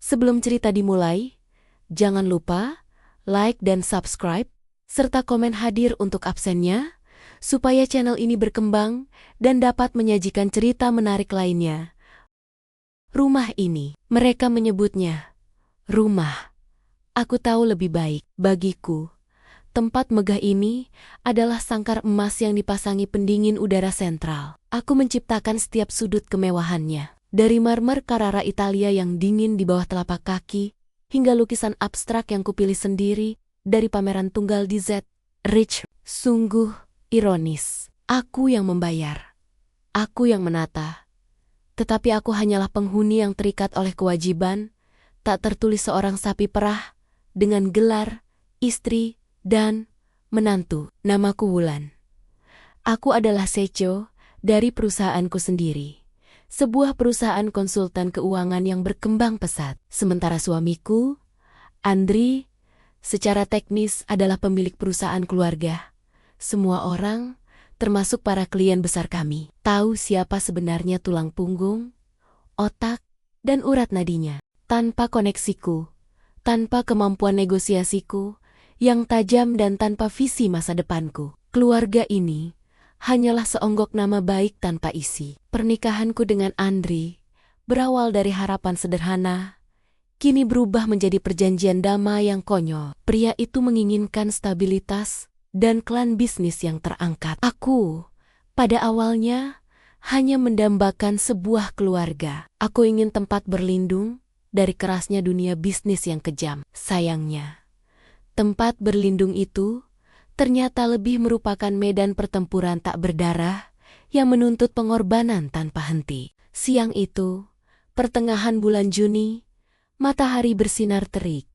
Sebelum cerita dimulai, jangan lupa like dan subscribe, serta komen hadir untuk absennya, supaya channel ini berkembang dan dapat menyajikan cerita menarik lainnya. Rumah ini, mereka menyebutnya rumah. Aku tahu lebih baik. Bagiku, tempat megah ini adalah sangkar emas yang dipasangi pendingin udara sentral. Aku menciptakan setiap sudut kemewahannya. Dari marmer Carrara Italia yang dingin di bawah telapak kaki, hingga lukisan abstrak yang kupilih sendiri dari pameran tunggal di Z. Rich, sungguh ironis. Aku yang membayar. Aku yang menata. Tetapi aku hanyalah penghuni yang terikat oleh kewajiban, tak tertulis seorang sapi perah, dengan gelar, istri, dan menantu. Namaku Wulan. Aku adalah CEO dari perusahaanku sendiri. Sebuah perusahaan konsultan keuangan yang berkembang pesat. Sementara suamiku, Andri, secara teknis adalah pemilik perusahaan keluarga. Semua orang, termasuk para klien besar kami, tahu siapa sebenarnya tulang punggung, otak, dan urat nadinya. Tanpa koneksiku, tanpa kemampuan negosiasiku yang tajam dan tanpa visi masa depanku, keluarga ini hanyalah seonggok nama baik tanpa isi. Pernikahanku dengan Andri berawal dari harapan sederhana, kini berubah menjadi perjanjian damai yang konyol. Pria itu menginginkan stabilitas dan klan bisnis yang terangkat. Aku, pada awalnya, hanya mendambakan sebuah keluarga. Aku ingin tempat berlindung dari kerasnya dunia bisnis yang kejam. Sayangnya, tempat berlindung itu ternyata lebih merupakan medan pertempuran tak berdarah yang menuntut pengorbanan tanpa henti. Siang itu, pertengahan bulan Juni, matahari bersinar terik,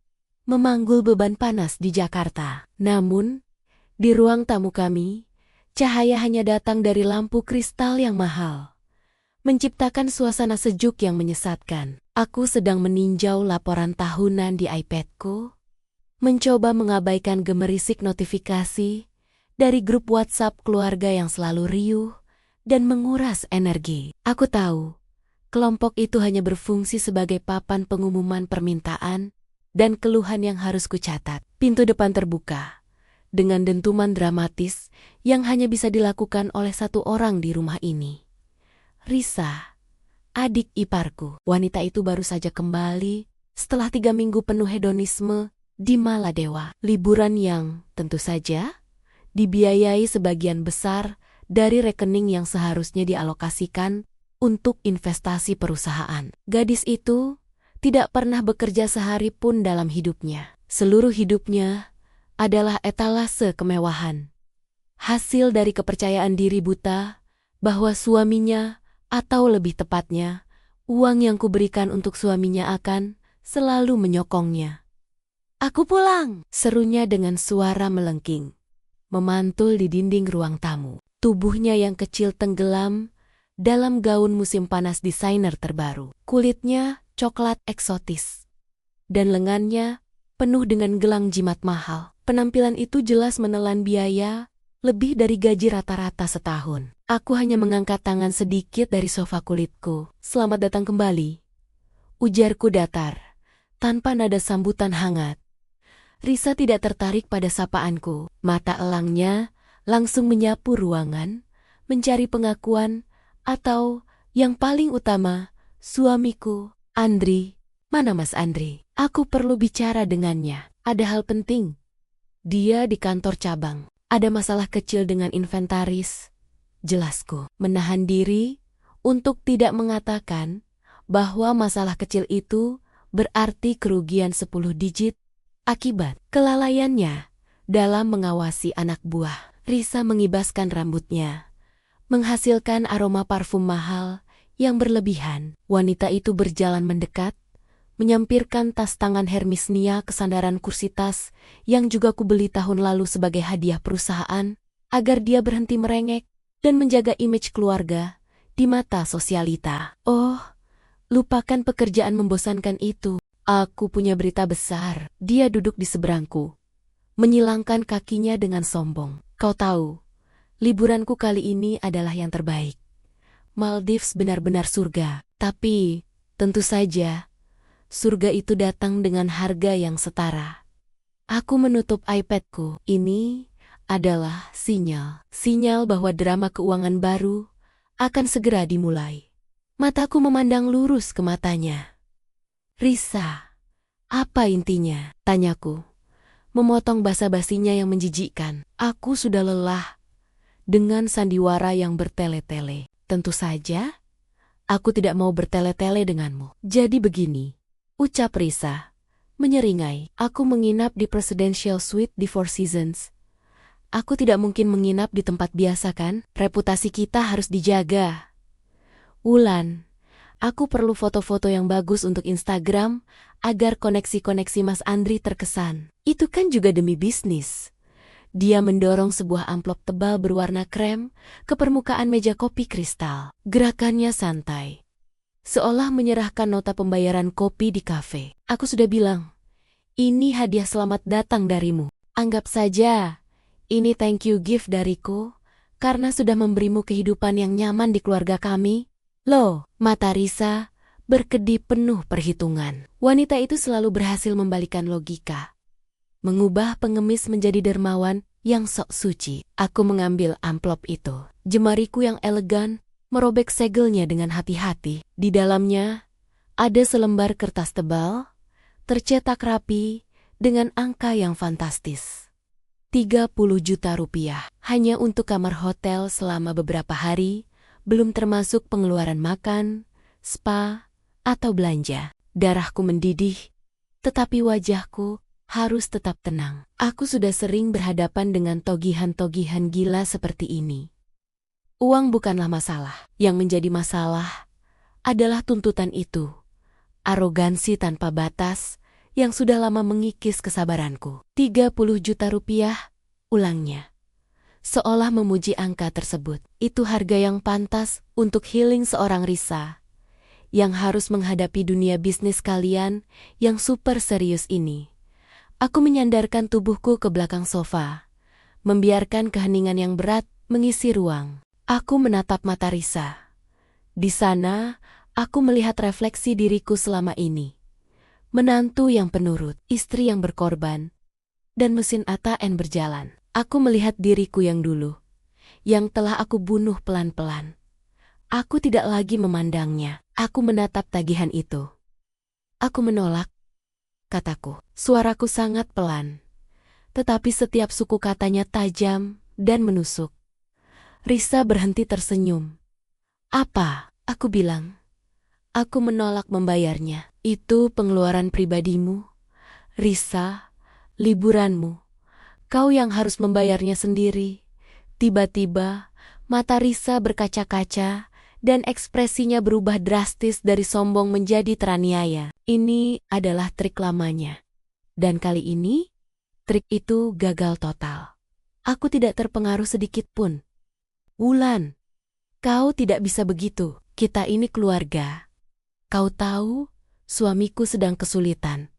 memanggul beban panas di Jakarta. Namun, di ruang tamu kami, cahaya hanya datang dari lampu kristal yang mahal, menciptakan suasana sejuk yang menyesatkan. Aku sedang meninjau laporan tahunan di iPadku, mencoba mengabaikan gemerisik notifikasi dari grup WhatsApp keluarga yang selalu riuh dan menguras energi. Aku tahu, kelompok itu hanya berfungsi sebagai papan pengumuman permintaan dan keluhan yang harus kucatat. Pintu depan terbuka, dengan dentuman dramatis yang hanya bisa dilakukan oleh satu orang di rumah ini. Risa, adik iparku. Wanita itu baru saja kembali setelah 3 minggu penuh hedonisme di Maladewa. Liburan yang, tentu saja, dibiayai sebagian besar dari rekening yang seharusnya dialokasikan untuk investasi perusahaan. Gadis itu tidak pernah bekerja sehari pun dalam hidupnya. Seluruh hidupnya adalah etalase kemewahan. Hasil dari kepercayaan diri buta bahwa suaminya, atau lebih tepatnya, uang yang kuberikan untuk suaminya akan selalu menyokongnya. "Aku pulang!" serunya dengan suara melengking, memantul di dinding ruang tamu. Tubuhnya yang kecil tenggelam dalam gaun musim panas desainer terbaru. Kulitnya coklat eksotis, dan lengannya penuh dengan gelang jimat mahal. Penampilan itu jelas menelan biaya lebih dari gaji rata-rata setahun. Aku hanya mengangkat tangan sedikit dari sofa kulitku. "Selamat datang kembali," ujarku datar, tanpa nada sambutan hangat. Risa tidak tertarik pada sapaanku. Mata elangnya langsung menyapu ruangan, mencari pengakuan, atau yang paling utama, suamiku, Andri. "Mana Mas Andri? Aku perlu bicara dengannya. Ada hal penting." "Dia di kantor cabang. Ada masalah kecil dengan inventaris," jelasku. Menahan diri untuk tidak mengatakan bahwa masalah kecil itu berarti kerugian 10 digit akibat kelalaiannya dalam mengawasi anak buah. Risa mengibaskan rambutnya, menghasilkan aroma parfum mahal yang berlebihan. Wanita itu berjalan mendekat, menyampirkan tas tangan Hermes Nia ke sandaran kursi tas yang juga kubeli tahun lalu sebagai hadiah perusahaan, agar dia berhenti merengek dan menjaga image keluarga di mata sosialita. "Oh, lupakan pekerjaan membosankan itu. Aku punya berita besar." Dia duduk di seberangku, menyilangkan kakinya dengan sombong. "Kau tahu, liburanku kali ini adalah yang terbaik. Maldives benar-benar surga. Tapi, tentu saja, surga itu datang dengan harga yang setara. Aku menutup iPadku. Ini adalah sinyal. Sinyal bahwa drama keuangan baru akan segera dimulai. Mataku memandang lurus ke matanya. Risa, apa intinya? Tanyaku, memotong basa-basinya yang menjijikkan. Aku sudah lelah dengan sandiwara yang bertele-tele. Tentu saja, aku tidak mau bertele-tele denganmu. Jadi begini, ucap Risa, menyeringai. Aku menginap di Presidential Suite di Four Seasons. Aku tidak mungkin menginap di tempat biasa kan? Reputasi kita harus dijaga. Wulan, aku perlu foto-foto yang bagus untuk Instagram agar koneksi-koneksi Mas Andri terkesan. Itu kan juga demi bisnis. Dia mendorong sebuah amplop tebal berwarna krem ke permukaan meja kopi kristal. Gerakannya santai, seolah menyerahkan nota pembayaran kopi di kafe. Aku sudah bilang, ini hadiah selamat datang darimu. Anggap saja, ini thank you gift dariku, karena sudah memberimu kehidupan yang nyaman di keluarga kami. Loh, mata Risa berkedip penuh perhitungan. Wanita itu selalu berhasil membalikan logika, mengubah pengemis menjadi dermawan yang sok suci. Aku mengambil amplop itu. Jemariku yang elegan merobek segelnya dengan hati-hati. Di dalamnya ada selembar kertas tebal, tercetak rapi dengan angka yang fantastis. 30 juta rupiah hanya untuk kamar hotel selama beberapa hari, belum termasuk pengeluaran makan, spa, atau belanja. Darahku mendidih, tetapi wajahku harus tetap tenang. Aku sudah sering berhadapan dengan togihan-togihan gila seperti ini. Uang bukanlah masalah. Yang menjadi masalah adalah tuntutan itu. Arogansi tanpa batas yang sudah lama mengikis kesabaranku. 30 juta rupiah, ulangnya. Seolah memuji angka tersebut. Itu harga yang pantas untuk healing seorang Risa yang harus menghadapi dunia bisnis kalian yang super serius ini. Aku menyandarkan tubuhku ke belakang sofa, membiarkan keheningan yang berat mengisi ruang. Aku menatap mata Risa. Di sana, aku melihat refleksi diriku selama ini. Menantu yang penurut, istri yang berkorban, dan mesin ATM berjalan. Aku melihat diriku yang dulu, yang telah aku bunuh pelan-pelan. Aku tidak lagi memandangnya. Aku menatap tagihan itu. Aku menolak, kataku. Suaraku sangat pelan, tetapi setiap suku katanya tajam dan menusuk. Risa berhenti tersenyum. Apa? Aku bilang. Aku menolak membayarnya. Itu pengeluaran pribadimu, Risa, liburanmu. Kau yang harus membayarnya sendiri. Tiba-tiba, mata Risa berkaca-kaca dan ekspresinya berubah drastis dari sombong menjadi teraniaya. Ini adalah trik lamanya. Dan kali ini, trik itu gagal total. Aku tidak terpengaruh sedikit pun. Wulan, kau tidak bisa begitu. Kita ini keluarga. Kau tahu, suamiku sedang kesulitan.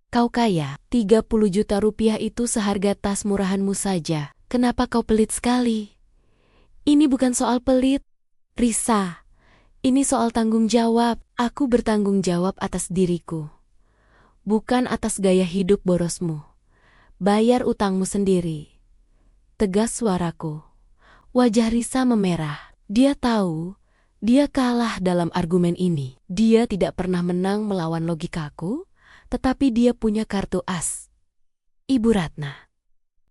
Kau kaya, 30 juta rupiah itu seharga tas murahanmu saja. Kenapa kau pelit sekali? Ini bukan soal pelit, Risa. Ini soal tanggung jawab. Aku bertanggung jawab atas diriku, bukan atas gaya hidup borosmu. Bayar utangmu sendiri. Tegas suaraku. Wajah Risa memerah. Dia tahu, dia kalah dalam argumen ini. Dia tidak pernah menang melawan logikaku, tetapi dia punya kartu as. Ibu Ratna.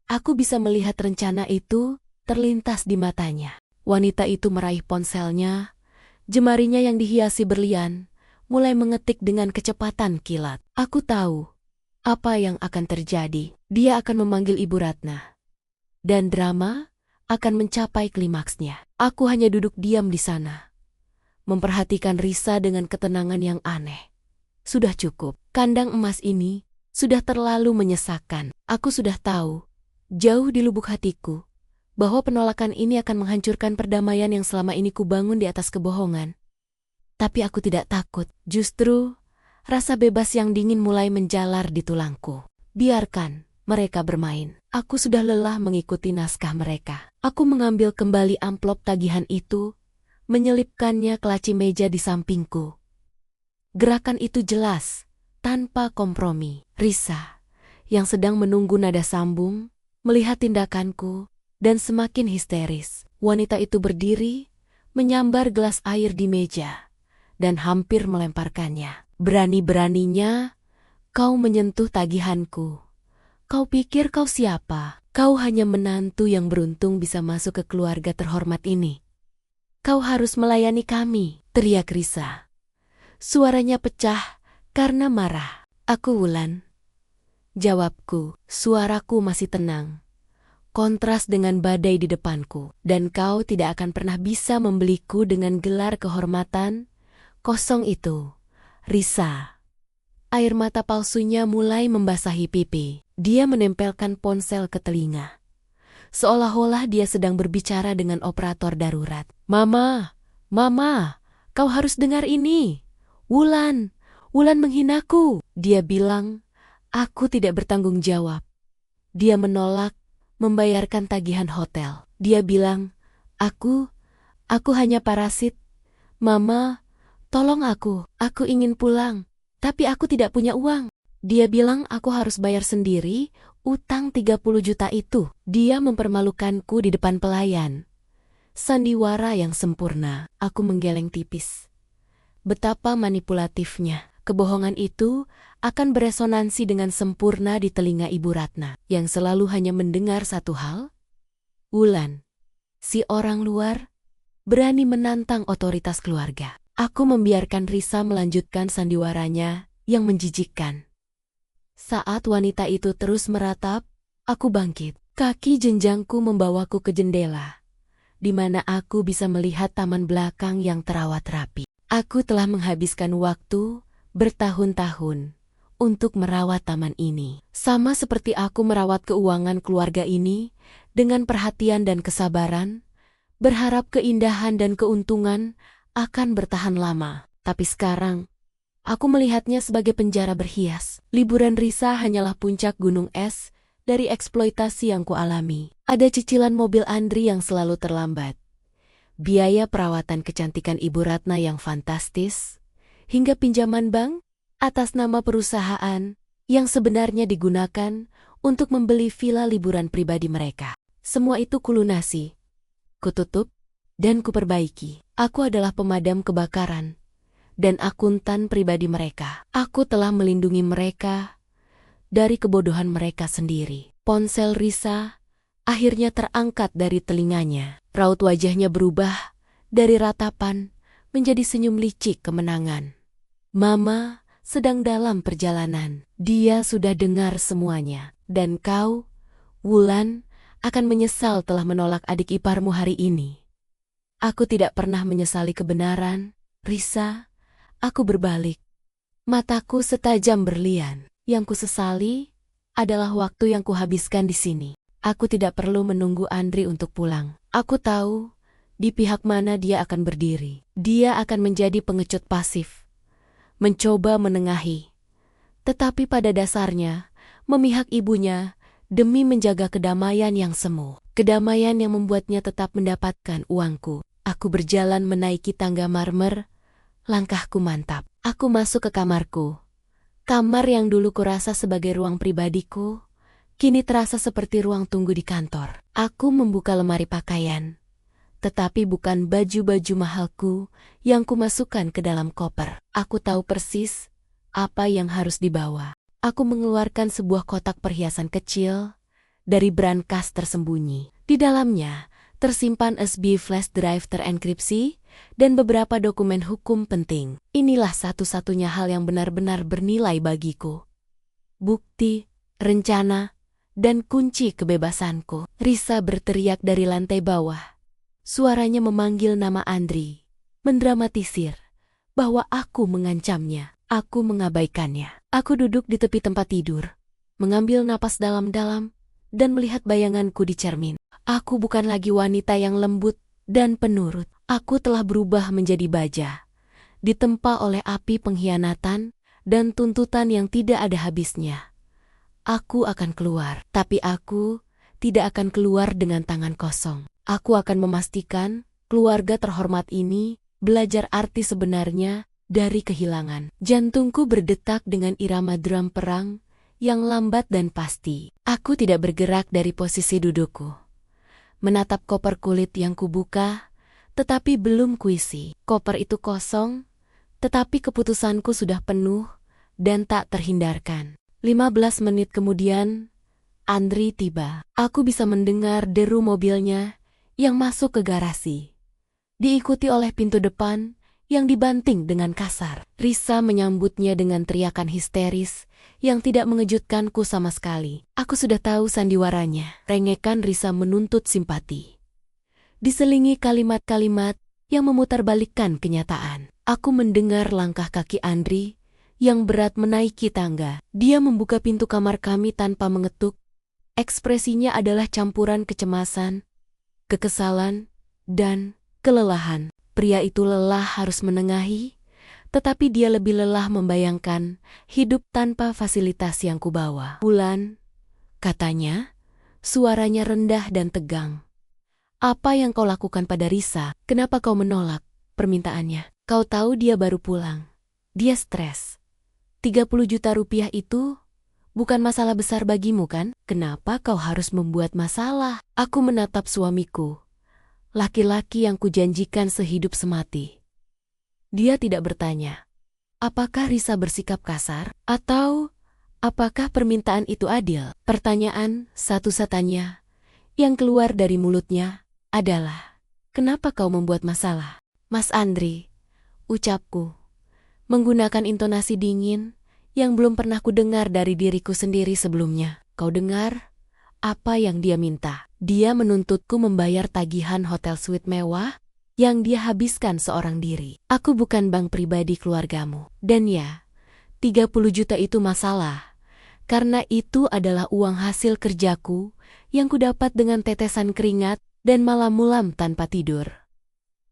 Aku bisa melihat rencana itu terlintas di matanya. Wanita itu meraih ponselnya, jemarinya yang dihiasi berlian mulai mengetik dengan kecepatan kilat. Aku tahu apa yang akan terjadi. Dia akan memanggil Ibu Ratna. Dan drama akan mencapai klimaksnya. Aku hanya duduk diam di sana, memperhatikan Risa dengan ketenangan yang aneh. Sudah cukup. Kandang emas ini sudah terlalu menyesakkan. Aku sudah tahu, jauh di lubuk hatiku, bahwa penolakan ini akan menghancurkan perdamaian yang selama ini kubangun di atas kebohongan. Tapi aku tidak takut. Justru, rasa bebas yang dingin mulai menjalar di tulangku. Biarkan mereka bermain. Aku sudah lelah mengikuti naskah mereka. Aku mengambil kembali amplop tagihan itu, menyelipkannya ke laci meja di sampingku. Gerakan itu jelas, tanpa kompromi. Risa, yang sedang menunggu nada sambung, melihat tindakanku, dan semakin histeris. Wanita itu berdiri, menyambar gelas air di meja, dan hampir melemparkannya. Berani-beraninya, kau menyentuh tagihanku. Kau pikir kau siapa? Kau hanya menantu yang beruntung bisa masuk ke keluarga terhormat ini. Kau harus melayani kami, teriak Risa. Suaranya pecah karena marah. Aku Wulan. Jawabku, suaraku masih tenang. Kontras dengan badai di depanku. Dan kau tidak akan pernah bisa membeliku dengan gelar kehormatan kosong itu, Risa. Air mata palsunya mulai membasahi pipi. Dia menempelkan ponsel ke telinga. Seolah-olah dia sedang berbicara dengan operator darurat. Mama, Mama, kau harus dengar ini. Wulan menghinaku. Dia bilang, aku tidak bertanggung jawab. Dia menolak membayarkan tagihan hotel. Dia bilang, aku hanya parasit. Mama, tolong aku ingin pulang, tapi aku tidak punya uang. Dia bilang aku harus bayar sendiri utang 30 juta itu. Dia mempermalukanku di depan pelayan. Sandiwara yang sempurna. Aku menggeleng tipis. Betapa manipulatifnya. Kebohongan itu akan beresonansi dengan sempurna di telinga Ibu Ratna, yang selalu hanya mendengar satu hal. Wulan, si orang luar, berani menantang otoritas keluarga. Aku membiarkan Risa melanjutkan sandiwaranya yang menjijikkan. Saat wanita itu terus meratap, aku bangkit. Kaki jenjangku membawaku ke jendela, di mana aku bisa melihat taman belakang yang terawat rapi. Aku telah menghabiskan waktu bertahun-tahun untuk merawat taman ini. Sama seperti aku merawat keuangan keluarga ini dengan perhatian dan kesabaran, berharap keindahan dan keuntungan akan bertahan lama. Tapi sekarang, aku melihatnya sebagai penjara berhias. Liburan Risa hanyalah puncak gunung es dari eksploitasi yang kualami. Ada cicilan mobil Andri yang selalu terlambat, biaya perawatan kecantikan Ibu Ratna yang fantastis, hingga pinjaman bank atas nama perusahaan yang sebenarnya digunakan untuk membeli villa liburan pribadi mereka. Semua itu kulunasi, kututup, dan kuperbaiki. Aku adalah pemadam kebakaran dan akuntan pribadi mereka. Aku telah melindungi mereka dari kebodohan mereka sendiri. Ponsel Risa akhirnya terangkat dari telinganya. Raut wajahnya berubah dari ratapan menjadi senyum licik kemenangan. Mama sedang dalam perjalanan. Dia sudah dengar semuanya. Dan kau, Wulan, akan menyesal telah menolak adik iparmu hari ini. Aku tidak pernah menyesali kebenaran, Risa. Aku berbalik. Mataku setajam berlian. Yang kusesali adalah waktu yang kuhabiskan di sini. Aku tidak perlu menunggu Andri untuk pulang. Aku tahu di pihak mana dia akan berdiri. Dia akan menjadi pengecut pasif, mencoba menengahi, tetapi pada dasarnya memihak ibunya demi menjaga kedamaian yang semu. Kedamaian yang membuatnya tetap mendapatkan uangku. Aku berjalan menaiki tangga marmer. Langkahku mantap. Aku masuk ke kamarku. Kamar yang dulu kurasa sebagai ruang pribadiku, kini terasa seperti ruang tunggu di kantor. Aku membuka lemari pakaian, tetapi bukan baju-baju mahalku yang kumasukkan ke dalam koper. Aku tahu persis apa yang harus dibawa. Aku mengeluarkan sebuah kotak perhiasan kecil dari brankas tersembunyi. Di dalamnya tersimpan USB flash drive terenkripsi dan beberapa dokumen hukum penting. Inilah satu-satunya hal yang benar-benar bernilai bagiku. Bukti, rencana, dan kunci kebebasanku. Risa berteriak dari lantai bawah. Suaranya memanggil nama Andri, mendramatisir bahwa aku mengancamnya. Aku mengabaikannya. Aku duduk di tepi tempat tidur, mengambil napas dalam-dalam, dan melihat bayanganku di cermin. Aku bukan lagi wanita yang lembut dan penurut. Aku telah berubah menjadi baja, ditempa oleh api pengkhianatan dan tuntutan yang tidak ada habisnya. Aku akan keluar, tapi aku tidak akan keluar dengan tangan kosong. Aku akan memastikan keluarga terhormat ini belajar arti sebenarnya dari kehilangan. Jantungku berdetak dengan irama drum perang yang lambat dan pasti. Aku tidak bergerak dari posisi dudukku, menatap koper kulit yang kubuka, tetapi belum kuisi. Koper itu kosong, tetapi keputusanku sudah penuh dan tak terhindarkan. 15 menit kemudian, Andri tiba. Aku bisa mendengar deru mobilnya yang masuk ke garasi, diikuti oleh pintu depan yang dibanting dengan kasar. Risa menyambutnya dengan teriakan histeris yang tidak mengejutkanku sama sekali. Aku sudah tahu sandiwaranya. Rengekan Risa menuntut simpati, diselingi kalimat-kalimat yang memutarbalikkan kenyataan. Aku mendengar langkah kaki Andri yang berat menaiki tangga. Dia membuka pintu kamar kami tanpa mengetuk. Ekspresinya adalah campuran kecemasan, kekesalan, dan kelelahan. Pria itu lelah harus menengahi, tetapi dia lebih lelah membayangkan hidup tanpa fasilitas yang kubawa. "Wulan," katanya, suaranya rendah dan tegang. "Apa yang kau lakukan pada Risa? Kenapa kau menolak permintaannya? Kau tahu dia baru pulang. Dia stres. 30 juta rupiah itu bukan masalah besar bagimu kan? Kenapa kau harus membuat masalah?" Aku menatap suamiku, laki-laki yang kujanjikan sehidup semati. Dia tidak bertanya, apakah Risa bersikap kasar? Atau apakah permintaan itu adil? Pertanyaan satu-satunya yang keluar dari mulutnya adalah, kenapa kau membuat masalah? "Mas Andri," ucapku, menggunakan intonasi dingin yang belum pernah kudengar dari diriku sendiri sebelumnya. "Kau dengar apa yang dia minta? Dia menuntutku membayar tagihan hotel suite mewah yang dia habiskan seorang diri. Aku bukan bank pribadi keluargamu. Dan ya, 30 juta itu masalah, karena itu adalah uang hasil kerjaku yang kudapat dengan tetesan keringat dan malam-mulam tanpa tidur."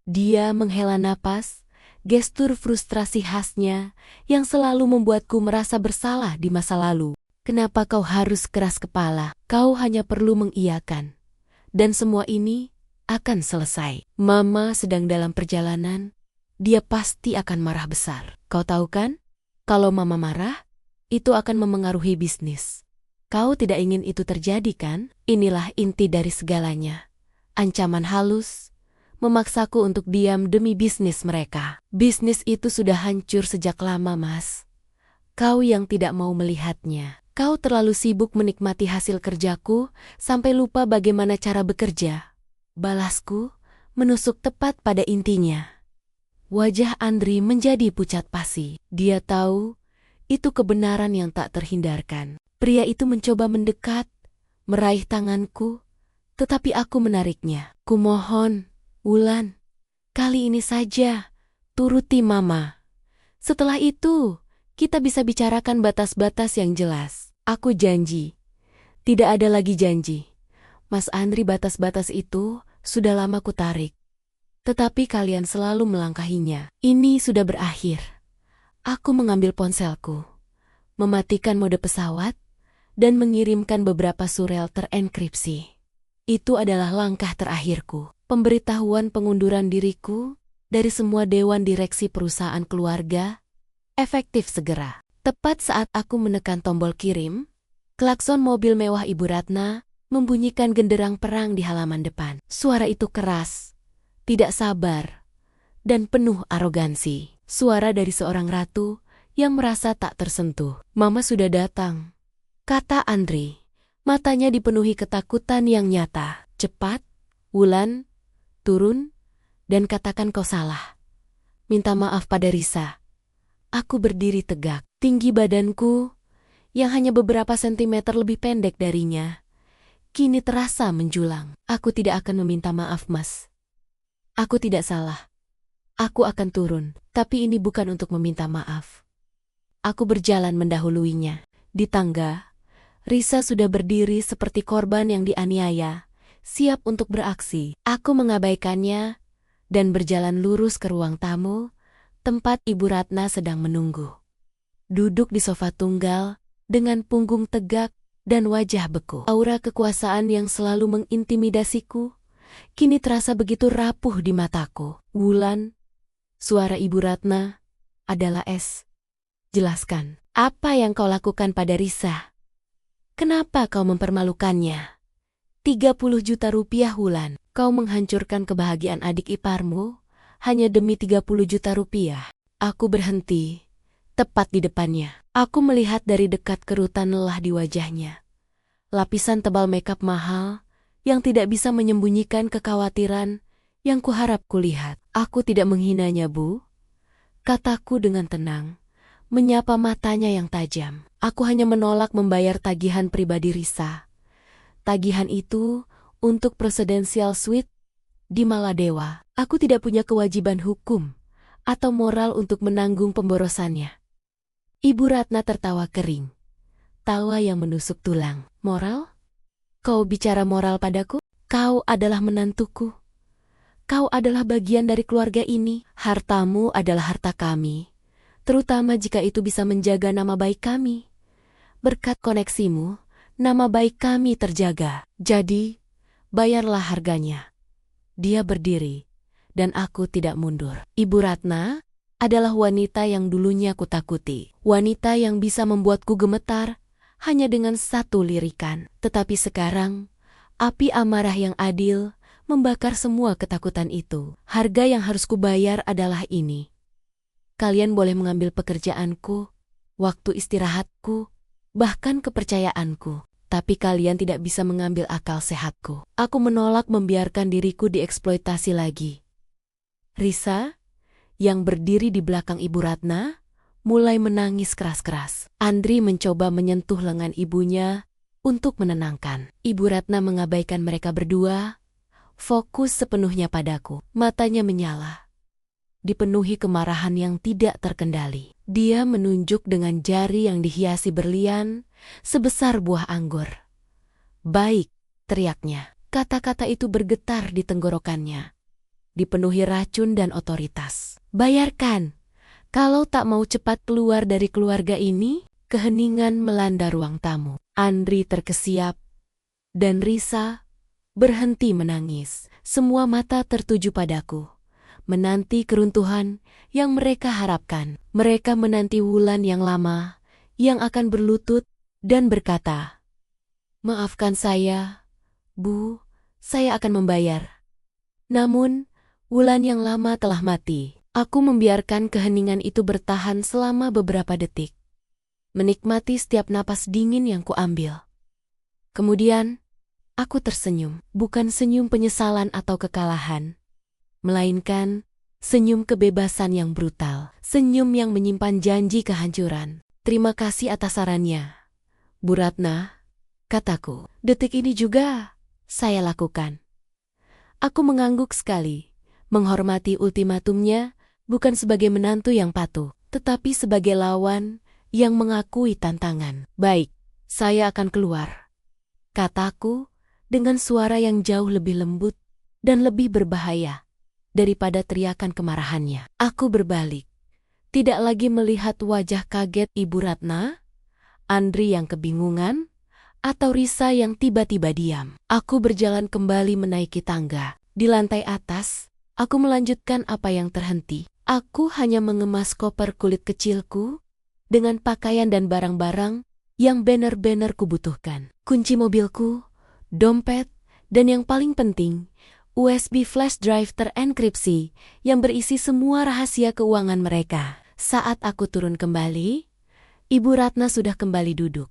Dia menghela napas, gestur frustrasi khasnya yang selalu membuatku merasa bersalah di masa lalu. "Kenapa kau harus keras kepala? Kau hanya perlu mengiyakan, dan semua ini akan selesai. Mama sedang dalam perjalanan, dia pasti akan marah besar. Kau tahu kan, kalau Mama marah, itu akan memengaruhi bisnis. Kau tidak ingin itu terjadi kan? Inilah inti dari segalanya. Ancaman halus memaksaku untuk diam demi bisnis mereka. Bisnis itu sudah hancur sejak lama, Mas. Kau yang tidak mau melihatnya. Kau terlalu sibuk menikmati hasil kerjaku sampai lupa bagaimana cara bekerja." Balasku menusuk tepat pada intinya. Wajah Andri menjadi pucat pasi. Dia tahu itu kebenaran yang tak terhindarkan. Pria itu mencoba mendekat, meraih tanganku, tetapi aku menariknya. "Kumohon, Wulan, kali ini saja, turuti Mama. Setelah itu, kita bisa bicarakan batas-batas yang jelas." "Aku janji." "Tidak ada lagi janji, Mas Andri. Batas-batas itu sudah lama kutarik, tetapi kalian selalu melangkahinya. Ini sudah berakhir." Aku mengambil ponselku, mematikan mode pesawat, dan mengirimkan beberapa surel terenkripsi. Itu adalah langkah terakhirku. Pemberitahuan pengunduran diriku dari semua dewan direksi perusahaan keluarga efektif segera. Tepat saat aku menekan tombol kirim, klakson mobil mewah Ibu Ratna membunyikan genderang perang di halaman depan. Suara itu keras, tidak sabar, dan penuh arogansi. Suara dari seorang ratu yang merasa tak tersentuh. "Mama sudah datang," kata Andri. Matanya dipenuhi ketakutan yang nyata. "Cepat, Wulan, turun, dan katakan kau salah. Minta maaf pada Risa." Aku berdiri tegak. Tinggi badanku, yang hanya beberapa sentimeter lebih pendek darinya, kini terasa menjulang. "Aku tidak akan meminta maaf, Mas. Aku tidak salah. Aku akan turun, tapi ini bukan untuk meminta maaf." Aku berjalan mendahuluinya. Di tangga, Risa sudah berdiri seperti korban yang dianiaya, siap untuk beraksi. Aku mengabaikannya dan berjalan lurus ke ruang tamu, tempat Ibu Ratna sedang menunggu. Duduk di sofa tunggal, dengan punggung tegak dan wajah beku. Aura kekuasaan yang selalu mengintimidasiku, kini terasa begitu rapuh di mataku. "Wulan," suara Ibu Ratna, adalah es. Jelaskan, apa yang kau lakukan pada Risa? Kenapa kau mempermalukannya? 30 juta rupiah Wulan. Kau menghancurkan kebahagiaan adik iparmu hanya demi 30 juta rupiah. Aku berhenti, tepat di depannya. Aku melihat dari dekat kerutan lelah di wajahnya. Lapisan tebal makeup mahal yang tidak bisa menyembunyikan kekhawatiran yang kuharap kulihat. Aku tidak menghinanya, Bu. Kataku dengan tenang, menyapa matanya yang tajam. Aku hanya menolak membayar tagihan pribadi Risa. Tagihan itu untuk Presidential Suite di Maladewa. Aku tidak punya kewajiban hukum atau moral untuk menanggung pemborosannya. Ibu Ratna tertawa kering. Tawa yang menusuk tulang. Moral? Kau bicara moral padaku? Kau adalah menantuku. Kau adalah bagian dari keluarga ini. Hartamu adalah harta kami, terutama jika itu bisa menjaga nama baik kami. Berkat koneksimu, nama baik kami terjaga. Jadi, bayarlah harganya. Dia berdiri, dan aku tidak mundur. Ibu Ratna adalah wanita yang dulunya kutakuti. Wanita yang bisa membuatku gemetar hanya dengan satu lirikan. Tetapi sekarang, api amarah yang adil membakar semua ketakutan itu. Harga yang harus kubayar adalah ini. Kalian boleh mengambil pekerjaanku, waktu istirahatku, bahkan kepercayaanku. Tapi kalian tidak bisa mengambil akal sehatku. Aku menolak membiarkan diriku dieksploitasi lagi. Risa, yang berdiri di belakang Ibu Ratna, mulai menangis keras-keras. Andri mencoba menyentuh lengan ibunya untuk menenangkan. Ibu Ratna mengabaikan mereka berdua, fokus sepenuhnya padaku. Matanya menyala, dipenuhi kemarahan yang tidak terkendali. Dia menunjuk dengan jari yang dihiasi berlian sebesar buah anggur. Baik, teriaknya. Kata-kata itu bergetar di tenggorokannya, dipenuhi racun dan otoritas. Bayarkan. Kalau tak mau cepat keluar dari keluarga ini, keheningan melanda ruang tamu. Andri terkesiap, dan Risa berhenti menangis. Semua mata tertuju padaku, menanti keruntuhan yang mereka harapkan. Mereka menanti Wulan yang lama, yang akan berlutut dan berkata, "Maafkan saya, Bu, saya akan membayar." Namun, Wulan yang lama telah mati. Aku membiarkan keheningan itu bertahan selama beberapa detik, menikmati setiap napas dingin yang kuambil. Kemudian, aku tersenyum, bukan senyum penyesalan atau kekalahan, melainkan senyum kebebasan yang brutal, senyum yang menyimpan janji kehancuran. "Terima kasih atas sarannya, Bu Ratna," kataku. Detik ini juga saya lakukan. Aku mengangguk sekali, menghormati ultimatumnya bukan sebagai menantu yang patuh, tetapi sebagai lawan yang mengakui tantangan. "Baik, saya akan keluar," kataku dengan suara yang jauh lebih lembut dan lebih berbahaya daripada teriakan kemarahannya. Aku berbalik, tidak lagi melihat wajah kaget Ibu Ratna, Andri yang kebingungan, atau Risa yang tiba-tiba diam. Aku berjalan kembali menaiki tangga. Di lantai atas, aku melanjutkan apa yang terhenti. Aku hanya mengemas koper kulit kecilku dengan pakaian dan barang-barang yang benar-benar kubutuhkan. Kunci mobilku, dompet, dan yang paling penting, USB flash drive terenkripsi yang berisi semua rahasia keuangan mereka. Saat aku turun kembali, Ibu Ratna sudah kembali duduk,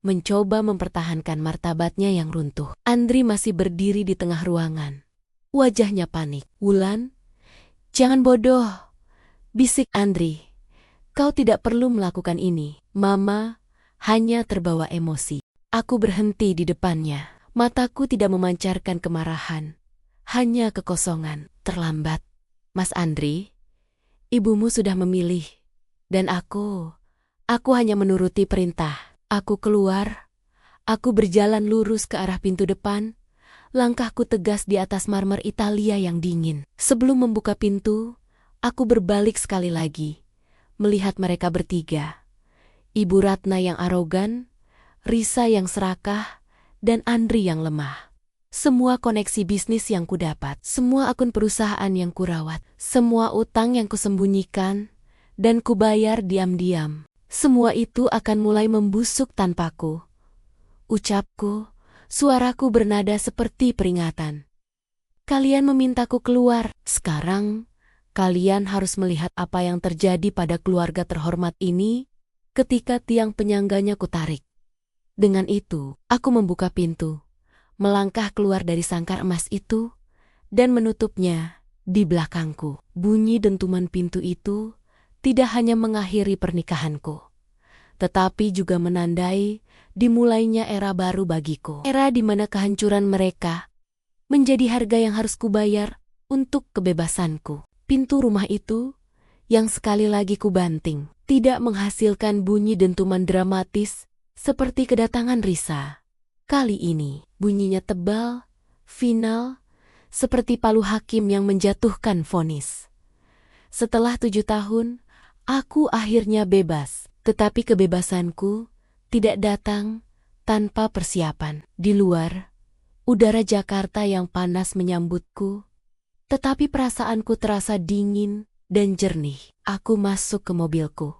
mencoba mempertahankan martabatnya yang runtuh. Andri masih berdiri di tengah ruangan. Wajahnya panik. "Wulan, jangan bodoh," bisik Andri. "Kau tidak perlu melakukan ini." Mama hanya terbawa emosi. Aku berhenti di depannya. Mataku tidak memancarkan kemarahan, hanya kekosongan. "Terlambat, Mas Andri. Ibumu sudah memilih, dan aku hanya menuruti perintah." Aku keluar. Aku berjalan lurus ke arah pintu depan. Langkahku tegas di atas marmer Italia yang dingin. Sebelum membuka pintu, aku berbalik sekali lagi, melihat mereka bertiga. Ibu Ratna yang arogan, Risa yang serakah, dan Andri yang lemah. Semua koneksi bisnis yang kudapat, semua akun perusahaan yang kurawat, semua utang yang kusembunyikan, dan kubayar diam-diam. Semua itu akan mulai membusuk tanpaku. Ucapku, suaraku bernada seperti peringatan. Kalian memintaku keluar. Sekarang, kalian harus melihat apa yang terjadi pada keluarga terhormat ini ketika tiang penyangganya kutarik. Dengan itu, aku membuka pintu, melangkah keluar dari sangkar emas itu, dan menutupnya di belakangku. Bunyi dentuman pintu itu tidak hanya mengakhiri pernikahanku, tetapi juga menandai dimulainya era baru bagiku. Era di mana kehancuran mereka menjadi harga yang harus kubayar untuk kebebasanku. Pintu rumah itu, yang sekali lagi kubanting, tidak menghasilkan bunyi dentuman dramatis seperti kedatangan Risa. Kali ini, bunyinya tebal, final, seperti palu hakim yang menjatuhkan vonis. Setelah 7 tahun, aku akhirnya bebas. Tetapi kebebasanku tidak datang tanpa persiapan. Di luar, udara Jakarta yang panas menyambutku, tetapi perasaanku terasa dingin dan jernih. Aku masuk ke mobilku,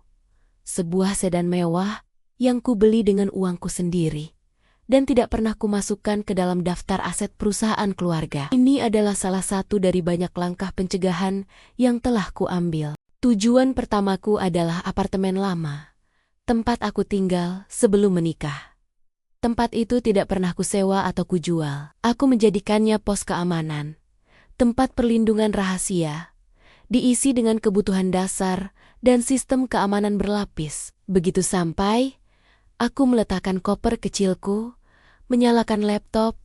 sebuah sedan mewah yang kubeli dengan uangku sendiri, dan tidak pernah kumasukkan ke dalam daftar aset perusahaan keluarga. Ini adalah salah satu dari banyak langkah pencegahan yang telah kuambil. Tujuan pertamaku adalah apartemen lama, tempat aku tinggal sebelum menikah. Tempat itu tidak pernah kusewa atau kujual. Aku menjadikannya pos keamanan, tempat perlindungan rahasia, diisi dengan kebutuhan dasar dan sistem keamanan berlapis. Begitu sampai, aku meletakkan koper kecilku, menyalakan laptop,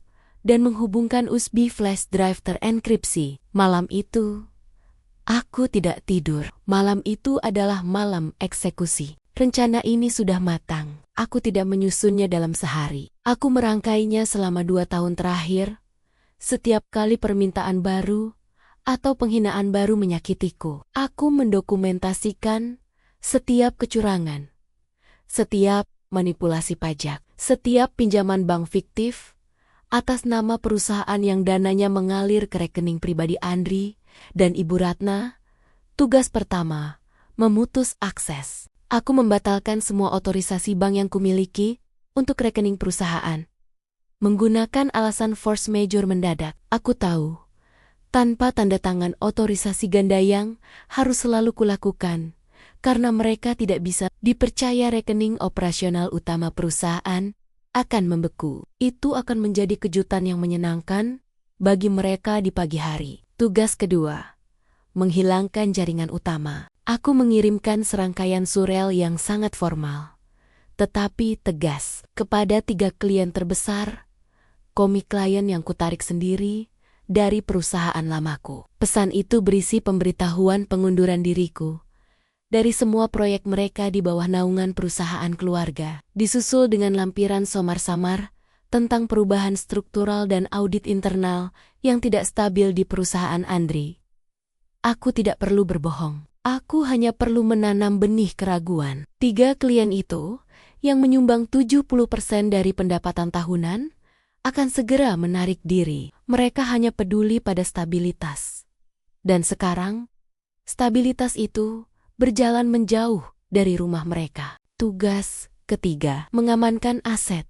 dan menghubungkan USB flash drive terenkripsi. Malam itu, aku tidak tidur. Malam itu adalah malam eksekusi. Rencana ini sudah matang. Aku tidak menyusunnya dalam sehari. Aku merangkainya selama 2 tahun terakhir. Setiap kali permintaan baru atau penghinaan baru menyakitiku, aku mendokumentasikan setiap kecurangan, setiap manipulasi pajak, setiap pinjaman bank fiktif atas nama perusahaan yang dananya mengalir ke rekening pribadi Andri dan Ibu Ratna. Tugas pertama, memutus akses. Aku membatalkan semua otorisasi bank yang kumiliki untuk rekening perusahaan. Menggunakan alasan force majeure mendadak, aku tahu, tanpa tanda tangan otorisasi Gandayang harus selalu kulakukan, karena mereka tidak bisa dipercaya rekening operasional utama perusahaan akan membeku. Itu akan menjadi kejutan yang menyenangkan bagi mereka di pagi hari. Tugas kedua, menghilangkan jaringan utama. Aku mengirimkan serangkaian surel yang sangat formal, tetapi tegas, kepada 3 klien terbesar, komik klien yang kutarik sendiri dari perusahaan lamaku. Pesan itu berisi pemberitahuan pengunduran diriku dari semua proyek mereka di bawah naungan perusahaan keluarga, disusul dengan lampiran samar-samar tentang perubahan struktural dan audit internal yang tidak stabil di perusahaan Andri. Aku tidak perlu berbohong. Aku hanya perlu menanam benih keraguan. 3 klien itu, yang menyumbang 70% dari pendapatan tahunan, akan segera menarik diri. Mereka hanya peduli pada stabilitas. Dan sekarang, stabilitas itu berjalan menjauh dari rumah mereka. Tugas ketiga, mengamankan aset.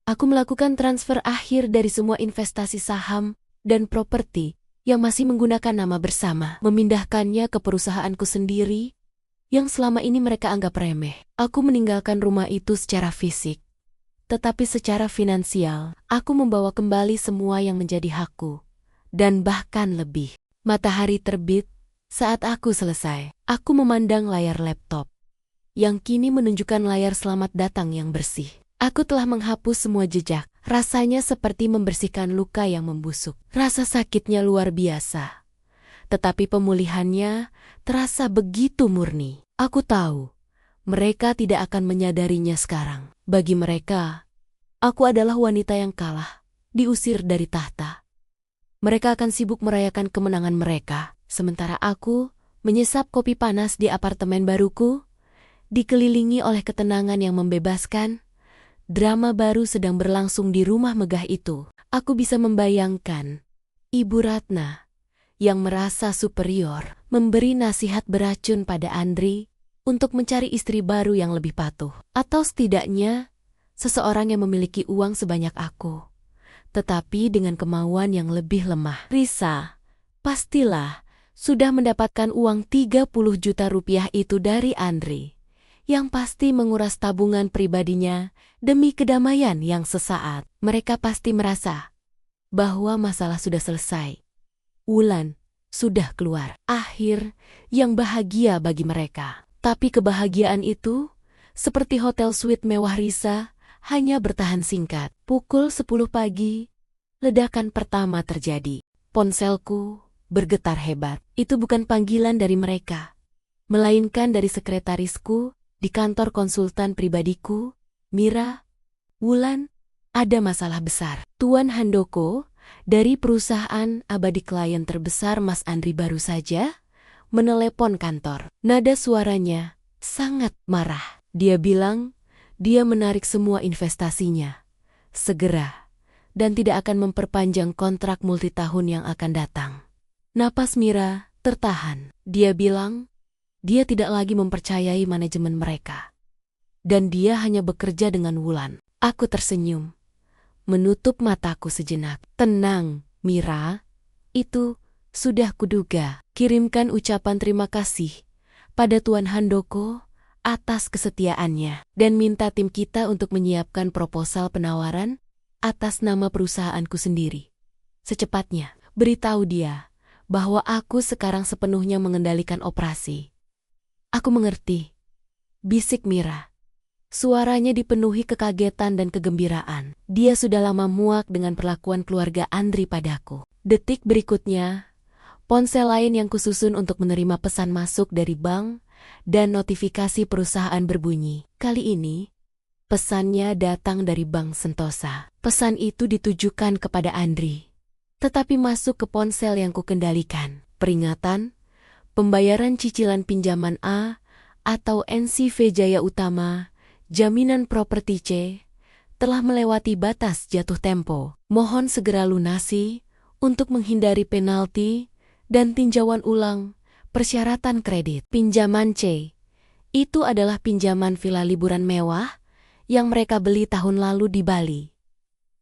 Aku melakukan transfer akhir dari semua investasi saham dan properti yang masih menggunakan nama bersama, memindahkannya ke perusahaanku sendiri yang selama ini mereka anggap remeh. Aku meninggalkan rumah itu secara fisik, tetapi secara finansial, aku membawa kembali semua yang menjadi hakku, dan bahkan lebih. Matahari terbit saat aku selesai. Aku memandang layar laptop, yang kini menunjukkan layar selamat datang yang bersih. Aku telah menghapus semua jejak. Rasanya seperti membersihkan luka yang membusuk. Rasa sakitnya luar biasa, tetapi pemulihannya terasa begitu murni. Aku tahu, mereka tidak akan menyadarinya sekarang. Bagi mereka, aku adalah wanita yang kalah, diusir dari tahta. Mereka akan sibuk merayakan kemenangan mereka, sementara aku menyesap kopi panas di apartemen baruku, dikelilingi oleh ketenangan yang membebaskan. Drama baru sedang berlangsung di rumah megah itu. Aku bisa membayangkan Ibu Ratna yang merasa superior memberi nasihat beracun pada Andri untuk mencari istri baru yang lebih patuh. Atau setidaknya, seseorang yang memiliki uang sebanyak aku, tetapi dengan kemauan yang lebih lemah. Risa, pastilah sudah mendapatkan uang 30 juta rupiah itu dari Andri, yang pasti menguras tabungan pribadinya demi kedamaian yang sesaat. Mereka pasti merasa bahwa masalah sudah selesai. Wulan sudah keluar. Akhir yang bahagia bagi mereka. Tapi kebahagiaan itu, seperti hotel suite mewah Risa, hanya bertahan singkat. Pukul 10 pagi, ledakan pertama terjadi. Ponselku bergetar hebat. Itu bukan panggilan dari mereka, melainkan dari sekretarisku di kantor konsultan pribadiku, Mira. Wulan, ada masalah besar. Tuan Handoko dari perusahaan abadi klien terbesar Mas Andri baru saja menelepon kantor. Nada suaranya sangat marah. Dia bilang dia menarik semua investasinya segera dan tidak akan memperpanjang kontrak multitahun yang akan datang. Napas Mira tertahan. Dia bilang dia tidak lagi mempercayai manajemen mereka, dan dia hanya bekerja dengan Wulan. Aku tersenyum, menutup mataku sejenak. Tenang, Mira. Itu sudah kuduga. Kirimkan ucapan terima kasih pada Tuan Handoko atas kesetiaannya, dan minta tim kita untuk menyiapkan proposal penawaran atas nama perusahaanku sendiri. Secepatnya, beritahu dia bahwa aku sekarang sepenuhnya mengendalikan operasi. Aku mengerti, bisik Mira. Suaranya dipenuhi kekagetan dan kegembiraan. Dia sudah lama muak dengan perlakuan keluarga Andri padaku. Detik berikutnya, ponsel lain yang kususun untuk menerima pesan masuk dari bank dan notifikasi perusahaan berbunyi. Kali ini, pesannya datang dari Bank Sentosa. Pesan itu ditujukan kepada Andri, tetapi masuk ke ponsel yang kukendalikan. Peringatan, pembayaran cicilan pinjaman A atau NCV Jaya Utama, Jaminan Properti C, telah melewati batas jatuh tempo. Mohon segera lunasi untuk menghindari penalti dan tinjauan ulang persyaratan kredit. Pinjaman C, itu adalah pinjaman villa liburan mewah yang mereka beli tahun lalu di Bali.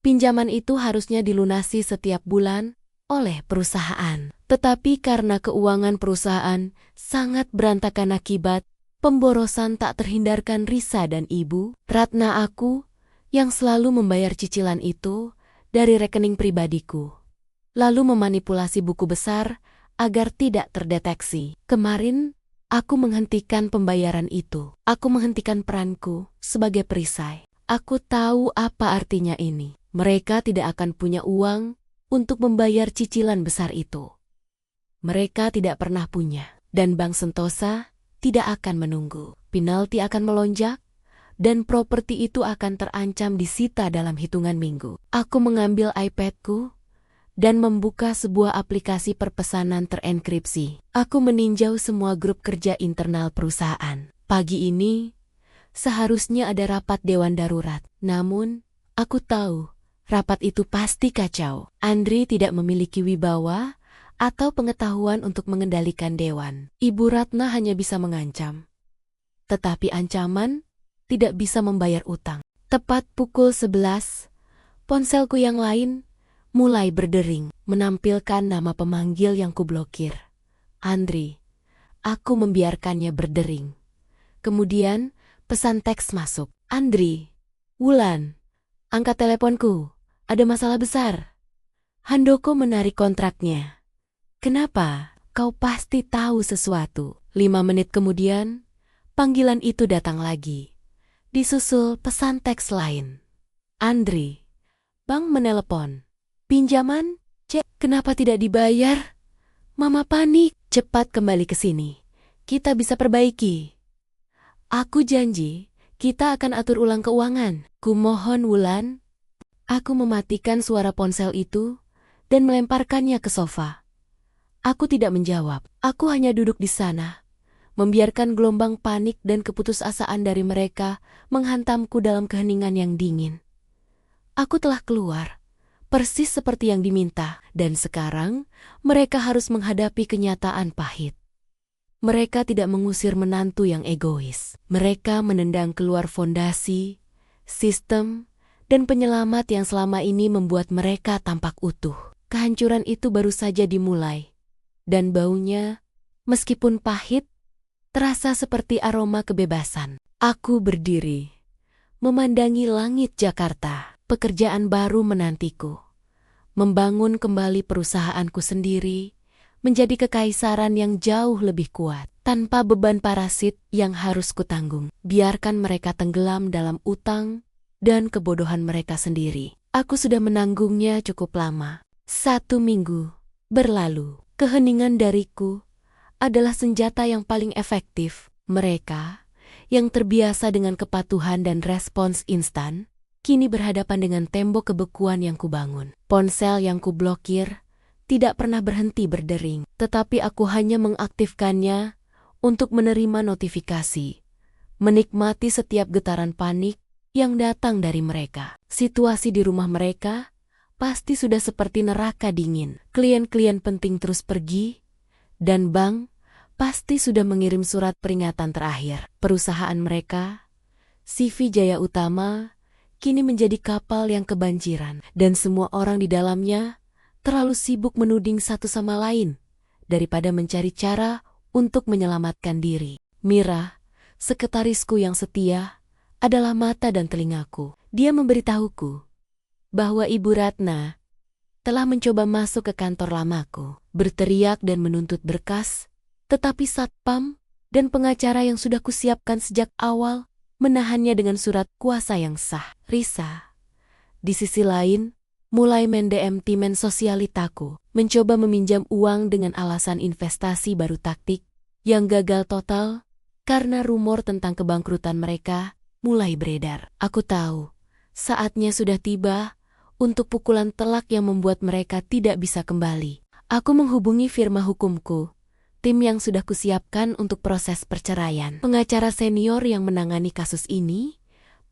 Pinjaman itu harusnya dilunasi setiap bulan oleh perusahaan. Tetapi karena keuangan perusahaan sangat berantakan akibat pemborosan tak terhindarkan Risa dan Ibu Ratna aku yang selalu membayar cicilan itu dari rekening pribadiku, lalu memanipulasi buku besar agar tidak terdeteksi. Kemarin, aku menghentikan pembayaran itu. Aku menghentikan peranku sebagai perisai. Aku tahu apa artinya ini. Mereka tidak akan punya uang untuk membayar cicilan besar itu. Mereka tidak pernah punya, dan Bank Sentosa tidak akan menunggu. Penalti akan melonjak, dan properti itu akan terancam disita dalam hitungan minggu. Aku mengambil iPadku dan membuka sebuah aplikasi perpesanan terenkripsi. Aku meninjau semua grup kerja internal perusahaan. Pagi ini, seharusnya ada rapat dewan darurat. Namun, aku tahu rapat itu pasti kacau. Andri tidak memiliki wibawa atau pengetahuan untuk mengendalikan dewan. Ibu Ratna hanya bisa mengancam. Tetapi ancaman tidak bisa membayar utang. Tepat pukul 11, ponselku yang lain mulai berdering, menampilkan nama pemanggil yang kublokir. Andri. Aku membiarkannya berdering. Kemudian, pesan teks masuk. Andri. Wulan. Angkat teleponku. Ada masalah besar. Handoko menarik kontraknya. Kenapa? Kau pasti tahu sesuatu. 5 menit kemudian, panggilan itu datang lagi. Disusul pesan teks lain. Andri. Bank menelepon. Pinjaman? Cek, kenapa tidak dibayar? Mama panik. Cepat kembali ke sini. Kita bisa perbaiki. Aku janji, kita akan atur ulang keuangan. Kumohon Wulan. Aku mematikan suara ponsel itu dan melemparkannya ke sofa. Aku tidak menjawab. Aku hanya duduk di sana, membiarkan gelombang panik dan keputusasaan dari mereka menghantamku dalam keheningan yang dingin. Aku telah keluar, persis seperti yang diminta, dan sekarang mereka harus menghadapi kenyataan pahit. Mereka tidak mengusir menantu yang egois. Mereka menendang keluar fondasi, sistem, dan penyelamat yang selama ini membuat mereka tampak utuh. Kehancuran itu baru saja dimulai, dan baunya, meskipun pahit, terasa seperti aroma kebebasan. Aku berdiri, memandangi langit Jakarta. Pekerjaan baru menantiku. Membangun kembali perusahaanku sendiri, menjadi kekaisaran yang jauh lebih kuat, tanpa beban parasit yang harus kutanggung. Biarkan mereka tenggelam dalam utang dan kebodohan mereka sendiri. Aku sudah menanggungnya cukup lama. 1 minggu berlalu. Keheningan dariku adalah senjata yang paling efektif. Mereka yang terbiasa dengan kepatuhan dan respons instan, kini berhadapan dengan tembok kebekuan yang kubangun. Ponsel yang kublokir tidak pernah berhenti berdering, tetapi aku hanya mengaktifkannya untuk menerima notifikasi, menikmati setiap getaran panik yang datang dari mereka. Situasi di rumah mereka pasti sudah seperti neraka dingin. Klien-klien penting terus pergi, dan bank pasti sudah mengirim surat peringatan terakhir. Perusahaan mereka, CV Jaya Utama, kini menjadi kapal yang kebanjiran, dan semua orang di dalamnya terlalu sibuk menuding satu sama lain daripada mencari cara untuk menyelamatkan diri. Mira, sekretarisku yang setia, adalah mata dan telingaku. Dia memberitahuku bahwa Ibu Ratna telah mencoba masuk ke kantor lamaku, berteriak dan menuntut berkas, tetapi satpam dan pengacara yang sudah kusiapkan sejak awal menahannya dengan surat kuasa yang sah. Risa, di sisi lain, mulai mendm timen sosialitaku, mencoba meminjam uang dengan alasan investasi baru taktik yang gagal total karena rumor tentang kebangkrutan mereka mulai beredar. Aku tahu, saatnya sudah tiba untuk pukulan telak yang membuat mereka tidak bisa kembali. Aku menghubungi firma hukumku, tim yang sudah kusiapkan untuk proses perceraian. Pengacara senior yang menangani kasus ini,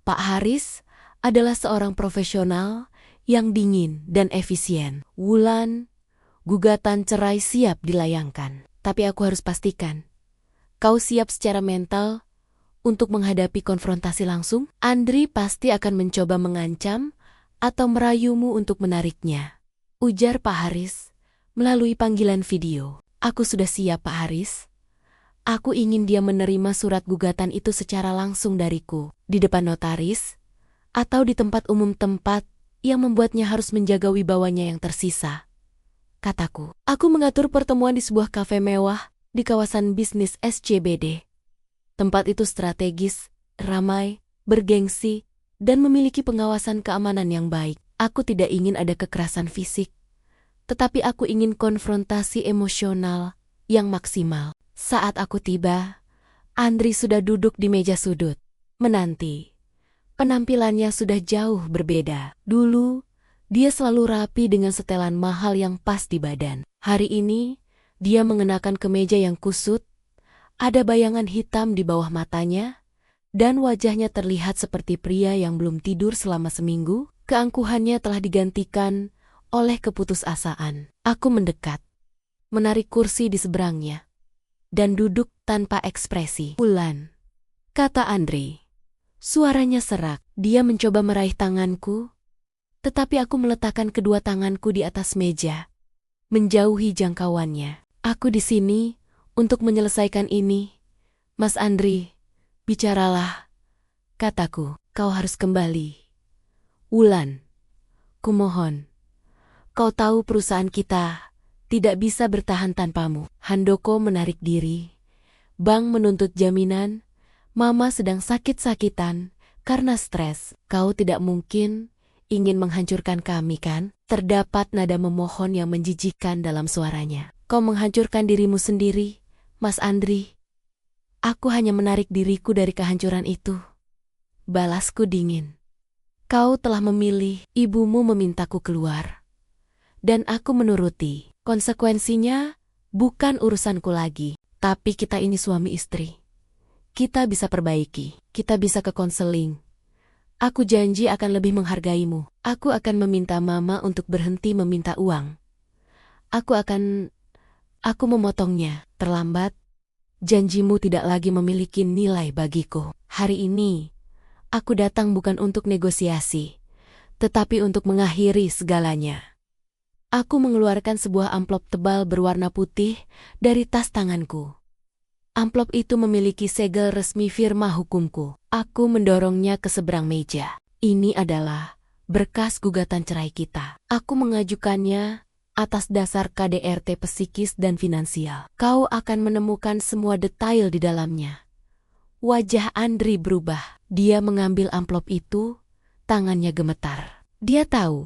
Pak Haris, adalah seorang profesional yang dingin dan efisien. Wulan, gugatan cerai siap dilayangkan. Tapi aku harus pastikan, kau siap secara mental untuk menghadapi konfrontasi langsung? Andri pasti akan mencoba mengancam atau merayumu untuk menariknya, ujar Pak Haris melalui panggilan video. Aku sudah siap, Pak Haris. Aku ingin dia menerima surat gugatan itu secara langsung dariku, di depan notaris, atau di tempat umum, tempat yang membuatnya harus menjaga wibawanya yang tersisa, kataku. Aku mengatur pertemuan di sebuah kafe mewah di kawasan bisnis SCBD. Tempat itu strategis, ramai, bergengsi, dan memiliki pengawasan keamanan yang baik. Aku tidak ingin ada kekerasan fisik, tetapi aku ingin konfrontasi emosional yang maksimal. Saat aku tiba, Andri sudah duduk di meja sudut, menanti. Penampilannya sudah jauh berbeda. Dulu, dia selalu rapi dengan setelan mahal yang pas di badan. Hari ini, dia mengenakan kemeja yang kusut, ada bayangan hitam di bawah matanya, dan wajahnya terlihat seperti pria yang belum tidur selama seminggu. Keangkuhannya telah digantikan oleh keputusasaan. Aku mendekat, menarik kursi di seberangnya, dan duduk tanpa ekspresi. Wulan, kata Andri. Suaranya serak. Dia mencoba meraih tanganku, tetapi aku meletakkan kedua tanganku di atas meja, menjauhi jangkauannya. Aku di sini untuk menyelesaikan ini. Mas Andri, bicaralah, kataku. Kau harus kembali. Wulan, kumohon. Kau tahu perusahaan kita tidak bisa bertahan tanpamu. Handoko menarik diri. Bank menuntut jaminan. Mama sedang sakit-sakitan karena stres. Kau tidak mungkin ingin menghancurkan kami, kan? Terdapat nada memohon yang menjijikkan dalam suaranya. Kau menghancurkan dirimu sendiri, Mas Andri. Aku hanya menarik diriku dari kehancuran itu. Balasku dingin. Kau telah memilih, ibumu memintaku keluar, dan aku menuruti. Konsekuensinya bukan urusanku lagi, tapi kita ini suami istri. Kita bisa perbaiki, kita bisa ke konseling, Aku janji akan lebih menghargaimu. Aku akan meminta mama untuk berhenti meminta uang. Aku memotongnya. Terlambat. Janjimu tidak lagi memiliki nilai bagiku. Hari ini, aku datang bukan untuk negosiasi, tetapi untuk mengakhiri segalanya. Aku mengeluarkan sebuah amplop tebal berwarna putih dari tas tanganku. Amplop itu memiliki segel resmi firma hukumku. Aku mendorongnya ke seberang meja. Ini adalah berkas gugatan cerai kita. Aku mengajukannya atas dasar KDRT psikis dan finansial. Kau akan menemukan semua detail di dalamnya. Wajah Andri berubah. Dia mengambil amplop itu, tangannya gemetar. Dia tahu,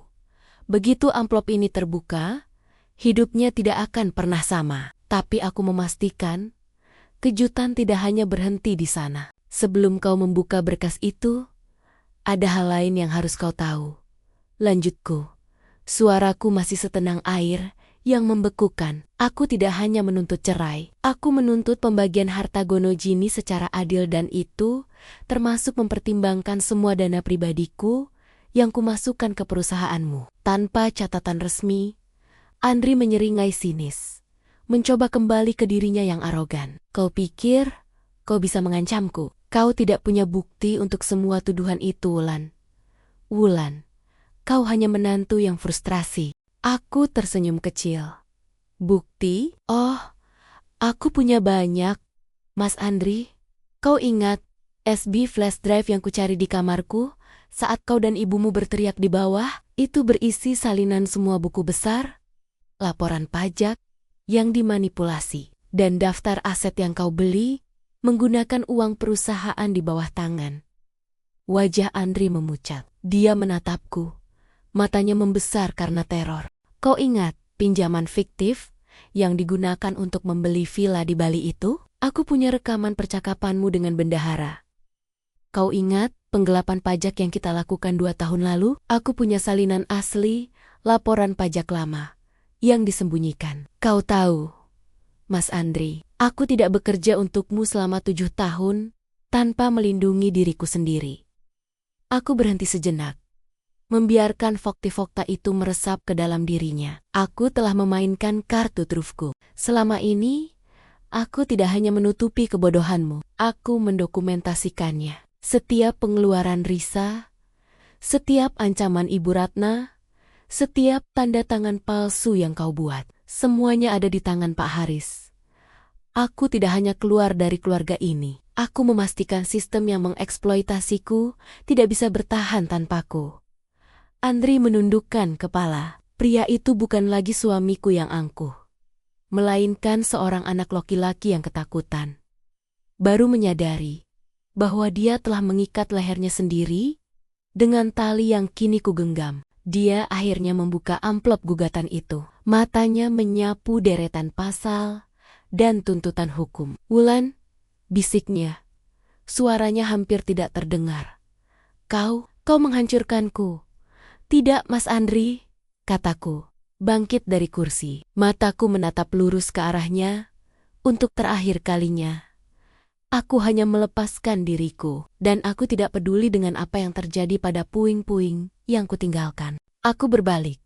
begitu amplop ini terbuka, hidupnya tidak akan pernah sama. Tapi aku memastikan, kejutan tidak hanya berhenti di sana. Sebelum kau membuka berkas itu, ada hal lain yang harus kau tahu. Lanjutku. Suaraku masih setenang air yang membekukan. Aku tidak hanya menuntut cerai. Aku menuntut pembagian harta Gonojini secara adil dan itu termasuk mempertimbangkan semua dana pribadiku yang kumasukkan ke perusahaanmu. Tanpa catatan resmi, Andri menyeringai sinis. Mencoba kembali ke dirinya yang arogan. Kau pikir kau bisa mengancamku? Kau tidak punya bukti untuk semua tuduhan itu, Wulan. Wulan. Kau hanya menantu yang frustrasi. Aku tersenyum kecil. Bukti? Oh, aku punya banyak. Mas Andri, kau ingat SB flash drive yang kucari di kamarku saat kau dan ibumu berteriak di bawah? Itu berisi salinan semua buku besar, laporan pajak yang dimanipulasi, dan daftar aset yang kau beli menggunakan uang perusahaan di bawah tangan. Wajah Andri memucat. Dia menatapku. Matanya membesar karena teror. Kau ingat pinjaman fiktif yang digunakan untuk membeli villa di Bali itu? Aku punya rekaman percakapanmu dengan bendahara. Kau ingat penggelapan pajak yang kita lakukan 2 tahun lalu? Aku punya salinan asli, laporan pajak lama, yang disembunyikan. Kau tahu, Mas Andri, aku tidak bekerja untukmu selama 7 tahun tanpa melindungi diriku sendiri. Aku berhenti sejenak. Membiarkan fakta-fakta itu meresap ke dalam dirinya. Aku telah memainkan kartu trufku. Selama ini, aku tidak hanya menutupi kebodohanmu. Aku mendokumentasikannya. Setiap pengeluaran Risa, setiap ancaman Ibu Ratna, setiap tanda tangan palsu yang kau buat. Semuanya ada di tangan Pak Haris. Aku tidak hanya keluar dari keluarga ini. Aku memastikan sistem yang mengeksploitasiku tidak bisa bertahan tanpaku. Andri menundukkan kepala. Pria itu bukan lagi suamiku yang angkuh, melainkan seorang anak laki-laki yang ketakutan. Baru menyadari bahwa dia telah mengikat lehernya sendiri dengan tali yang kini kugenggam. Dia akhirnya membuka amplop gugatan itu. Matanya menyapu deretan pasal dan tuntutan hukum. Wulan, bisiknya. Suaranya hampir tidak terdengar. Kau menghancurkanku. Tidak, Mas Andri, kataku. Bangkit dari kursi. Mataku menatap lurus ke arahnya. Untuk terakhir kalinya. Aku hanya melepaskan diriku. Dan aku tidak peduli dengan apa yang terjadi pada puing-puing yang kutinggalkan. Aku berbalik.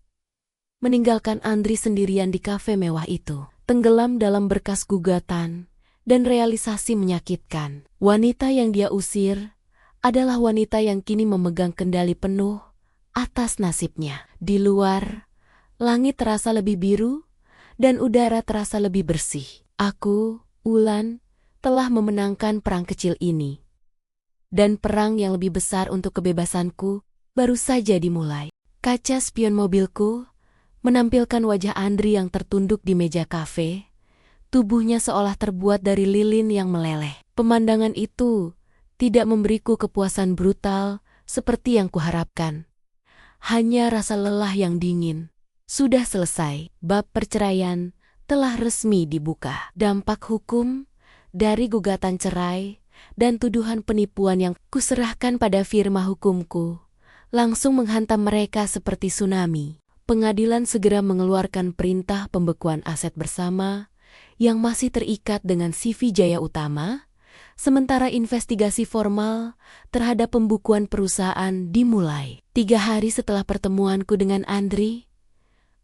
Meninggalkan Andri sendirian di kafe mewah itu. Tenggelam dalam berkas gugatan dan realisasi menyakitkan. Wanita yang dia usir adalah wanita yang kini memegang kendali penuh atas nasibnya. Di luar, langit terasa lebih biru dan udara terasa lebih bersih. Aku, Wulan, telah memenangkan perang kecil ini. Dan perang yang lebih besar untuk kebebasanku baru saja dimulai. Kaca spion mobilku menampilkan wajah Andri yang tertunduk di meja kafe. Tubuhnya seolah terbuat dari lilin yang meleleh. Pemandangan itu tidak memberiku kepuasan brutal seperti yang kuharapkan. Hanya rasa lelah yang dingin. Sudah selesai, bab perceraian telah resmi dibuka. Dampak hukum dari gugatan cerai dan tuduhan penipuan yang kuserahkan pada firma hukumku langsung menghantam mereka seperti tsunami. Pengadilan segera mengeluarkan perintah pembekuan aset bersama yang masih terikat dengan CV Jaya Utama sementara investigasi formal terhadap pembukuan perusahaan dimulai. 3 hari setelah pertemuanku dengan Andri,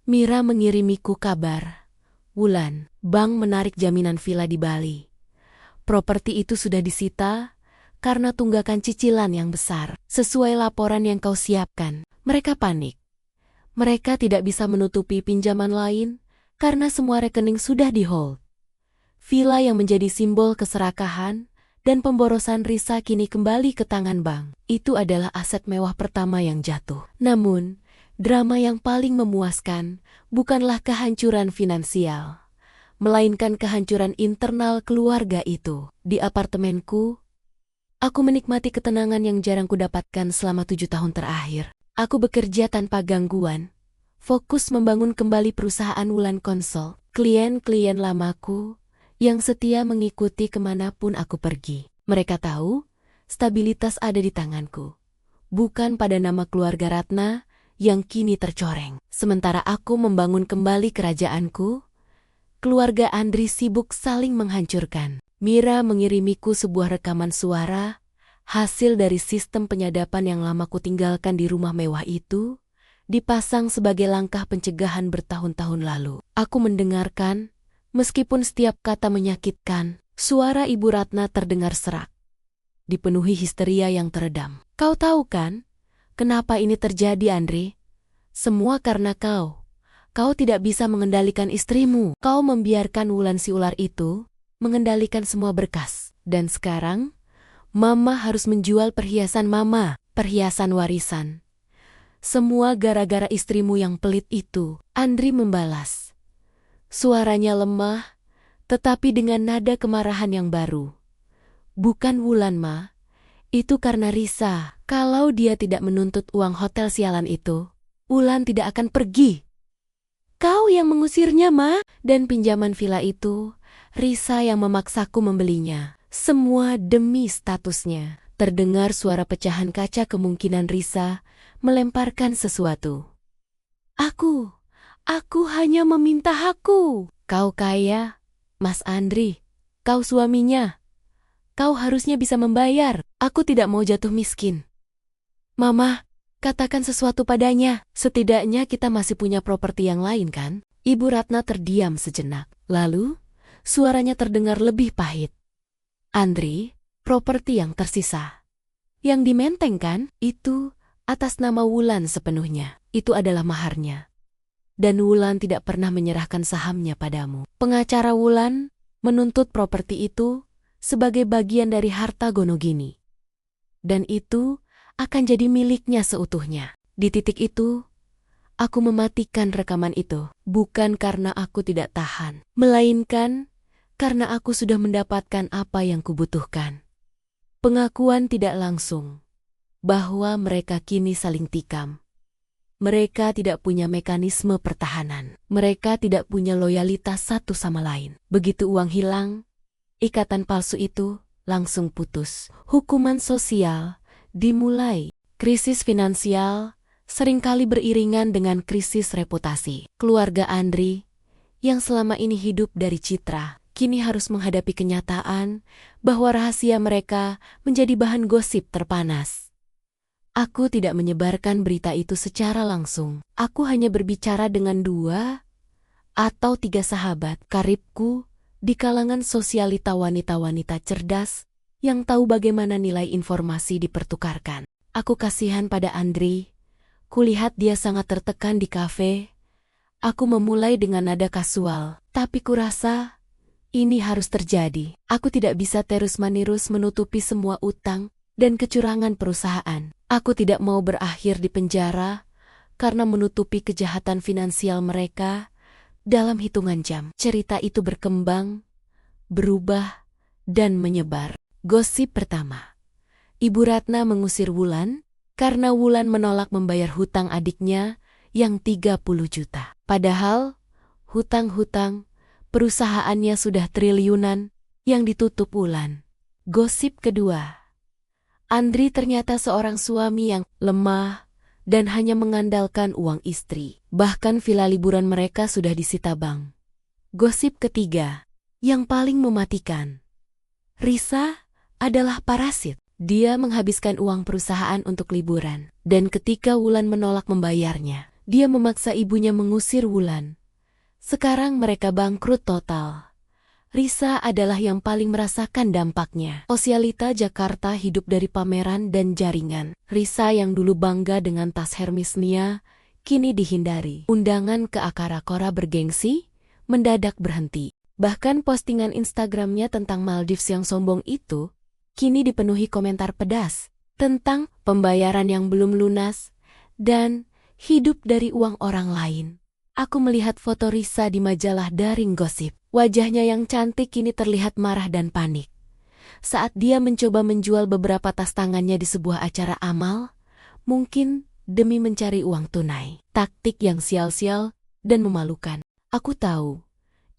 Mira mengirimiku kabar. Wulan, bank menarik jaminan villa di Bali. Properti itu sudah disita karena tunggakan cicilan yang besar. Sesuai laporan yang kau siapkan, mereka panik. Mereka tidak bisa menutupi pinjaman lain karena semua rekening sudah di-hold. Villa yang menjadi simbol keserakahan dan pemborosan Risa kini kembali ke tangan bank. Itu adalah aset mewah pertama yang jatuh. Namun, drama yang paling memuaskan bukanlah kehancuran finansial, melainkan kehancuran internal keluarga itu. Di apartemenku, aku menikmati ketenangan yang jarang kudapatkan selama 7 tahun terakhir. Aku bekerja tanpa gangguan, fokus membangun kembali perusahaan Wulan Consult. Klien-klien lamaku yang setia mengikuti kemanapun aku pergi. Mereka tahu stabilitas ada di tanganku, bukan pada nama keluarga Ratna yang kini tercoreng. Sementara aku membangun kembali kerajaanku, keluarga Andri sibuk saling menghancurkan. Mira mengirimiku sebuah rekaman suara, hasil dari sistem penyadapan yang lama kutinggalkan di rumah mewah itu, dipasang sebagai langkah pencegahan bertahun-tahun lalu. Aku mendengarkan, meskipun setiap kata menyakitkan. Suara Ibu Ratna terdengar serak, dipenuhi histeria yang teredam. Kau tahu kan, kenapa ini terjadi, Andri? Semua karena kau. Kau tidak bisa mengendalikan istrimu. Kau membiarkan Wulan si ular itu mengendalikan semua berkas. Dan sekarang, Mama harus menjual perhiasan Mama, perhiasan warisan. Semua gara-gara istrimu yang pelit itu. Andri membalas. Suaranya lemah, tetapi dengan nada kemarahan yang baru. Bukan Wulan, Ma. Itu karena Risa. Kalau dia tidak menuntut uang hotel sialan itu, Wulan tidak akan pergi. Kau yang mengusirnya, Ma. Dan pinjaman villa itu, Risa yang memaksaku membelinya. Semua demi statusnya. Terdengar suara pecahan kaca, kemungkinan Risa melemparkan sesuatu. Aku hanya meminta hakku. Kau kaya, Mas Andri, kau suaminya. Kau harusnya bisa membayar. Aku tidak mau jatuh miskin. Mama, katakan sesuatu padanya. Setidaknya kita masih punya properti yang lain, kan? Ibu Ratna terdiam sejenak. Lalu, suaranya terdengar lebih pahit. Andri, properti yang tersisa, yang di Menteng, kan? Itu atas nama Wulan sepenuhnya. Itu adalah maharnya. Dan Wulan tidak pernah menyerahkan sahamnya padamu. Pengacara Wulan menuntut properti itu sebagai bagian dari harta Gonogini. Dan itu akan jadi miliknya seutuhnya. Di titik itu, aku mematikan rekaman itu. Bukan karena aku tidak tahan, melainkan karena aku sudah mendapatkan apa yang kubutuhkan. Pengakuan tidak langsung bahwa mereka kini saling tikam. Mereka tidak punya mekanisme pertahanan. Mereka tidak punya loyalitas satu sama lain. Begitu uang hilang, ikatan palsu itu langsung putus. Hukuman sosial dimulai. Krisis finansial seringkali beriringan dengan krisis reputasi. Keluarga Andri yang selama ini hidup dari citra, kini harus menghadapi kenyataan bahwa rahasia mereka menjadi bahan gosip terpanas. Aku tidak menyebarkan berita itu secara langsung. Aku hanya berbicara dengan 2 atau 3 sahabat karibku di kalangan sosialita, wanita-wanita cerdas yang tahu bagaimana nilai informasi dipertukarkan. Aku kasihan pada Andri. Kulihat dia sangat tertekan di kafe. Aku memulai dengan nada kasual, tapi kurasa ini harus terjadi. Aku tidak bisa terus-menerus menutupi semua utang dan kecurangan perusahaan. Aku tidak mau berakhir di penjara karena menutupi kejahatan finansial mereka dalam hitungan jam. Cerita itu berkembang, berubah, dan menyebar. Gosip pertama. Ibu Ratna mengusir Wulan karena Wulan menolak membayar hutang adiknya yang 30 juta. Padahal hutang-hutang perusahaannya sudah triliunan yang ditutup Wulan. Gosip kedua. Andri ternyata seorang suami yang lemah dan hanya mengandalkan uang istri. Bahkan villa liburan mereka sudah disita bank. Gosip ketiga, yang paling mematikan. Risa adalah parasit. Dia menghabiskan uang perusahaan untuk liburan. Dan ketika Wulan menolak membayarnya, dia memaksa ibunya mengusir Wulan. Sekarang mereka bangkrut total. Risa adalah yang paling merasakan dampaknya. Osialita Jakarta hidup dari pameran dan jaringan. Risa yang dulu bangga dengan tas Hermes Nia, kini dihindari. Undangan ke akara-kora bergengsi mendadak berhenti. Bahkan postingan Instagramnya tentang Maldives yang sombong itu kini dipenuhi komentar pedas tentang pembayaran yang belum lunas dan hidup dari uang orang lain. Aku melihat foto Risa di majalah daring gosip. Wajahnya yang cantik kini terlihat marah dan panik saat dia mencoba menjual beberapa tas tangannya di sebuah acara amal, mungkin demi mencari uang tunai. Taktik yang sial-sial dan memalukan. Aku tahu,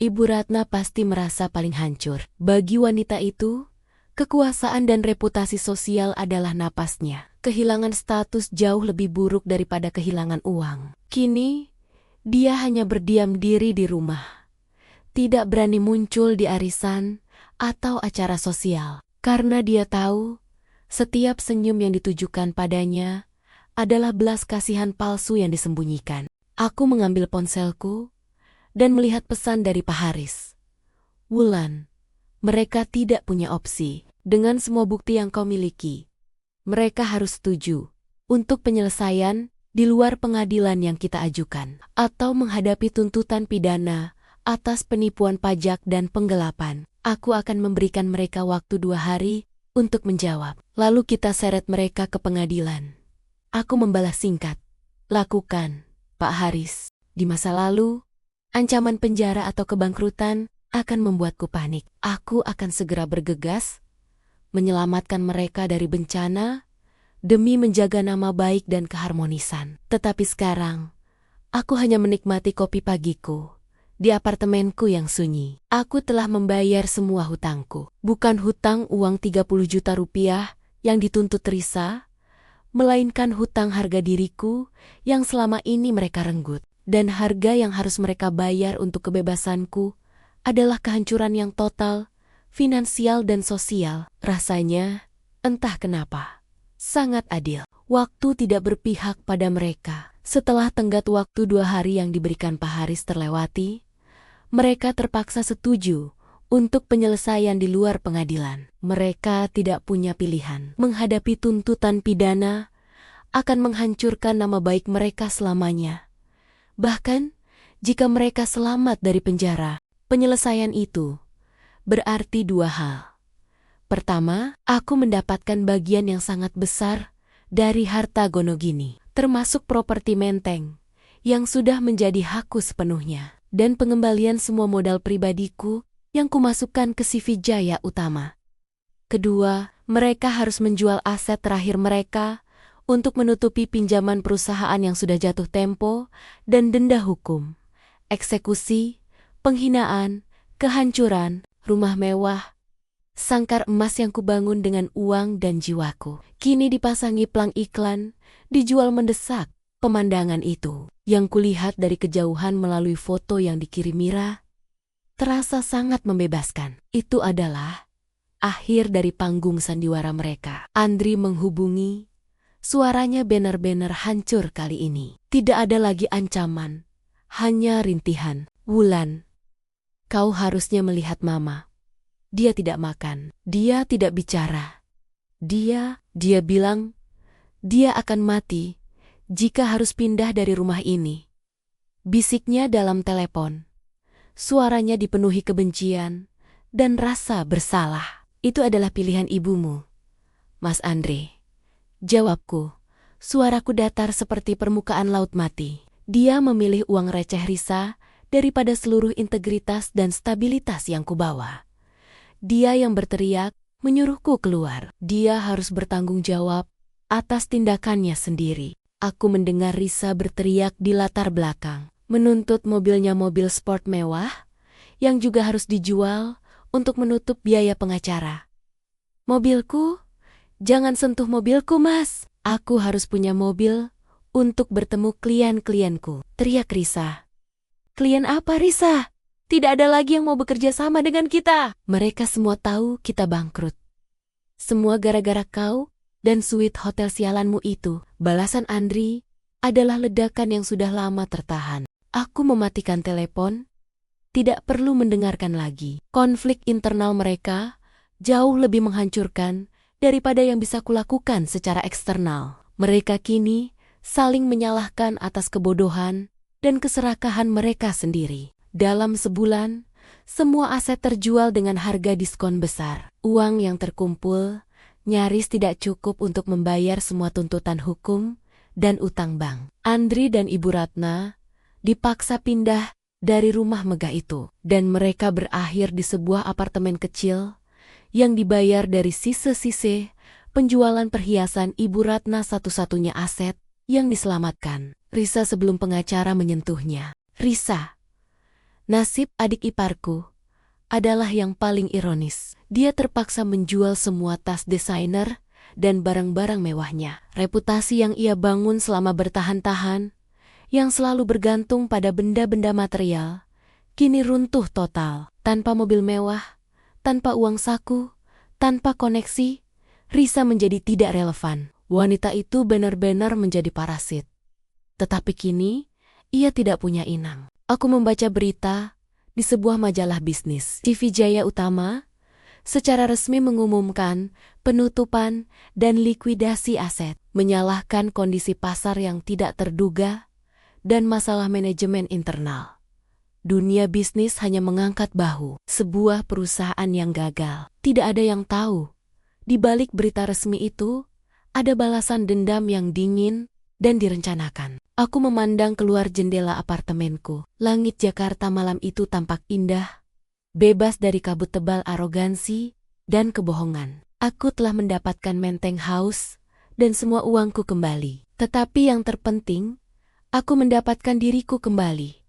Ibu Ratna pasti merasa paling hancur. Bagi wanita itu, kekuasaan dan reputasi sosial adalah napasnya. Kehilangan status jauh lebih buruk daripada kehilangan uang. Kini, dia hanya berdiam diri di rumah. Tidak berani muncul di arisan atau acara sosial. Karena dia tahu, setiap senyum yang ditujukan padanya adalah belas kasihan palsu yang disembunyikan. Aku mengambil ponselku dan melihat pesan dari Pak Haris. Wulan, mereka tidak punya opsi. Dengan semua bukti yang kau miliki, mereka harus setuju untuk penyelesaian di luar pengadilan yang kita ajukan, atau menghadapi tuntutan pidana atas penipuan pajak dan penggelapan. Aku akan memberikan mereka waktu 2 hari untuk menjawab. Lalu kita seret mereka ke pengadilan. Aku membalas singkat. Lakukan, Pak Haris. Di masa lalu, ancaman penjara atau kebangkrutan akan membuatku panik. Aku akan segera bergegas, menyelamatkan mereka dari bencana, demi menjaga nama baik dan keharmonisan. Tetapi sekarang, aku hanya menikmati kopi pagiku di apartemenku yang sunyi. Aku telah membayar semua hutangku. Bukan hutang uang 30 juta rupiah yang dituntut Risa, melainkan hutang harga diriku yang selama ini mereka renggut. Dan harga yang harus mereka bayar untuk kebebasanku adalah kehancuran yang total, finansial dan sosial. Rasanya, entah kenapa, sangat adil. Waktu tidak berpihak pada mereka. Setelah tenggat waktu 2 hari yang diberikan Pak Haris terlewati, mereka terpaksa setuju untuk penyelesaian di luar pengadilan. Mereka tidak punya pilihan. Menghadapi tuntutan pidana akan menghancurkan nama baik mereka selamanya. Bahkan, jika mereka selamat dari penjara, penyelesaian itu berarti 2 hal. Pertama, aku mendapatkan bagian yang sangat besar dari harta Gonogini, termasuk properti Menteng, yang sudah menjadi hakku sepenuhnya. Dan pengembalian semua modal pribadiku yang kumasukkan ke CV Jaya Utama. Kedua, mereka harus menjual aset terakhir mereka untuk menutupi pinjaman perusahaan yang sudah jatuh tempo dan denda hukum, eksekusi, penghinaan, kehancuran, rumah mewah, sangkar emas yang kubangun dengan uang dan jiwaku. Kini dipasangi plang iklan, dijual mendesak. Pemandangan itu, yang kulihat dari kejauhan melalui foto yang dikirim Mira, terasa sangat membebaskan. Itu adalah akhir dari panggung sandiwara mereka. Andri menghubungi, suaranya benar-benar hancur kali ini. Tidak ada lagi ancaman, hanya rintihan. Wulan, kau harusnya melihat Mama. Dia tidak makan, dia tidak bicara. Dia bilang, dia akan mati jika harus pindah dari rumah ini. Bisiknya dalam telepon. Suaranya dipenuhi kebencian dan rasa bersalah. Itu adalah pilihan ibumu, Mas Andre. Jawabku, suaraku datar seperti permukaan laut mati. Dia memilih uang receh Risa daripada seluruh integritas dan stabilitas yang kubawa. Dia yang berteriak, menyuruhku keluar. Dia harus bertanggung jawab atas tindakannya sendiri. Aku mendengar Risa berteriak di latar belakang, menuntut mobilnya mobil sport mewah, yang juga harus dijual untuk menutup biaya pengacara. Mobilku? Jangan sentuh mobilku, Mas. Aku harus punya mobil untuk bertemu klien-klienku, teriak Risa. Klien apa, Risa? Tidak ada lagi yang mau bekerja sama dengan kita. Mereka semua tahu kita bangkrut. Semua gara-gara kau dan suite hotel sialanmu itu. Balasan Andri adalah ledakan yang sudah lama tertahan. Aku mematikan telepon, tidak perlu mendengarkan lagi. Konflik internal mereka jauh lebih menghancurkan daripada yang bisa kulakukan secara eksternal. Mereka kini saling menyalahkan atas kebodohan dan keserakahan mereka sendiri. Dalam sebulan, semua aset terjual dengan harga diskon besar. Uang yang terkumpul nyaris tidak cukup untuk membayar semua tuntutan hukum dan utang bank. Andri dan Ibu Ratna dipaksa pindah dari rumah megah itu, dan mereka berakhir di sebuah apartemen kecil yang dibayar dari sisa-sisa penjualan perhiasan Ibu Ratna, satu-satunya aset yang diselamatkan. Risa sebelum pengacara menyentuhnya. Risa, nasib adik iparku adalah yang paling ironis. Dia terpaksa menjual semua tas desainer dan barang-barang mewahnya. Reputasi yang ia bangun selama bertahan-tahan, yang selalu bergantung pada benda-benda material, kini runtuh total. Tanpa mobil mewah, tanpa uang saku, tanpa koneksi, Risa menjadi tidak relevan. Wanita itu benar-benar menjadi parasit. Tetapi kini, ia tidak punya inang. Aku membaca berita di sebuah majalah bisnis. TV Jaya Utama secara resmi mengumumkan penutupan dan likuidasi aset, menyalahkan kondisi pasar yang tidak terduga dan masalah manajemen internal. Dunia bisnis hanya mengangkat bahu. Sebuah perusahaan yang gagal. Tidak ada yang tahu, di balik berita resmi itu, ada balasan dendam yang dingin dan direncanakan. Aku memandang keluar jendela apartemenku. Langit Jakarta malam itu tampak indah, bebas dari kabut tebal arogansi dan kebohongan. Aku telah mendapatkan Menteng House dan semua uangku kembali. Tetapi yang terpenting, aku mendapatkan diriku kembali.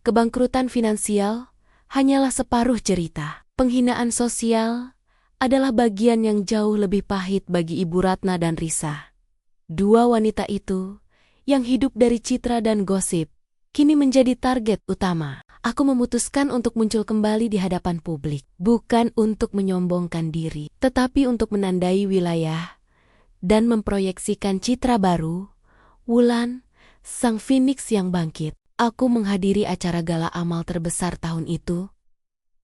Kebangkrutan finansial hanyalah separuh cerita. Penghinaan sosial adalah bagian yang jauh lebih pahit bagi Ibu Ratna dan Risa. Dua wanita itu, yang hidup dari citra dan gosip, kini menjadi target utama. Aku memutuskan untuk muncul kembali di hadapan publik. Bukan untuk menyombongkan diri, tetapi untuk menandai wilayah dan memproyeksikan citra baru, Wulan, sang Phoenix yang bangkit. Aku menghadiri acara gala amal terbesar tahun itu.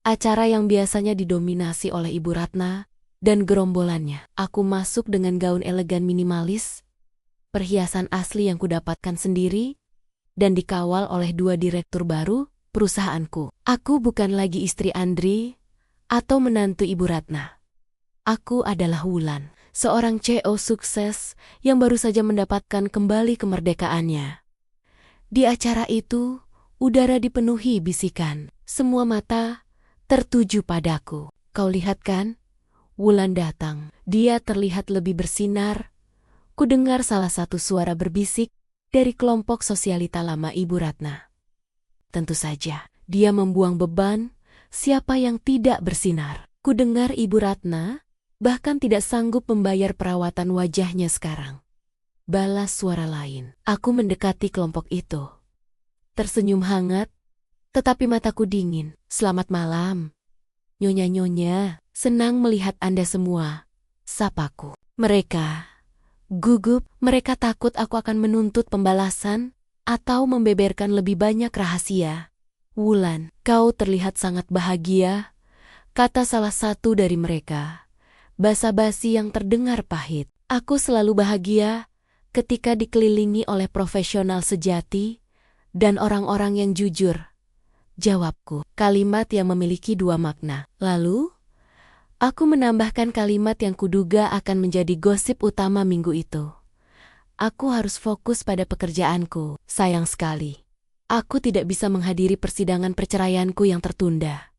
Acara yang biasanya didominasi oleh Ibu Ratna dan gerombolannya. Aku masuk dengan gaun elegan minimalis, perhiasan asli yang kudapatkan sendiri, dan dikawal oleh dua direktur baru perusahaanku. Aku bukan lagi istri Andri atau menantu Ibu Ratna. Aku adalah Wulan, seorang CEO sukses yang baru saja mendapatkan kembali kemerdekaannya. Di acara itu, udara dipenuhi bisikan. Semua mata tertuju padaku. Kau lihat kan? Wulan datang. Dia terlihat lebih bersinar. Kudengar salah satu suara berbisik dari kelompok sosialita lama Ibu Ratna. Tentu saja, dia membuang beban siapa yang tidak bersinar. Kudengar Ibu Ratna bahkan tidak sanggup membayar perawatan wajahnya sekarang. Balas suara lain. Aku mendekati kelompok itu. Tersenyum hangat, tetapi mataku dingin. Selamat malam. Nyonya-nyonya, senang melihat Anda semua. Sapaku. Mereka gugup, mereka takut aku akan menuntut pembalasan atau membeberkan lebih banyak rahasia. Wulan, kau terlihat sangat bahagia, kata salah satu dari mereka. Basa-basi yang terdengar pahit. Aku selalu bahagia ketika dikelilingi oleh profesional sejati dan orang-orang yang jujur. Jawabku, kalimat yang memiliki dua makna. Lalu, aku menambahkan kalimat yang kuduga akan menjadi gosip utama minggu itu. Aku harus fokus pada pekerjaanku. Sayang sekali, aku tidak bisa menghadiri persidangan perceraianku yang tertunda.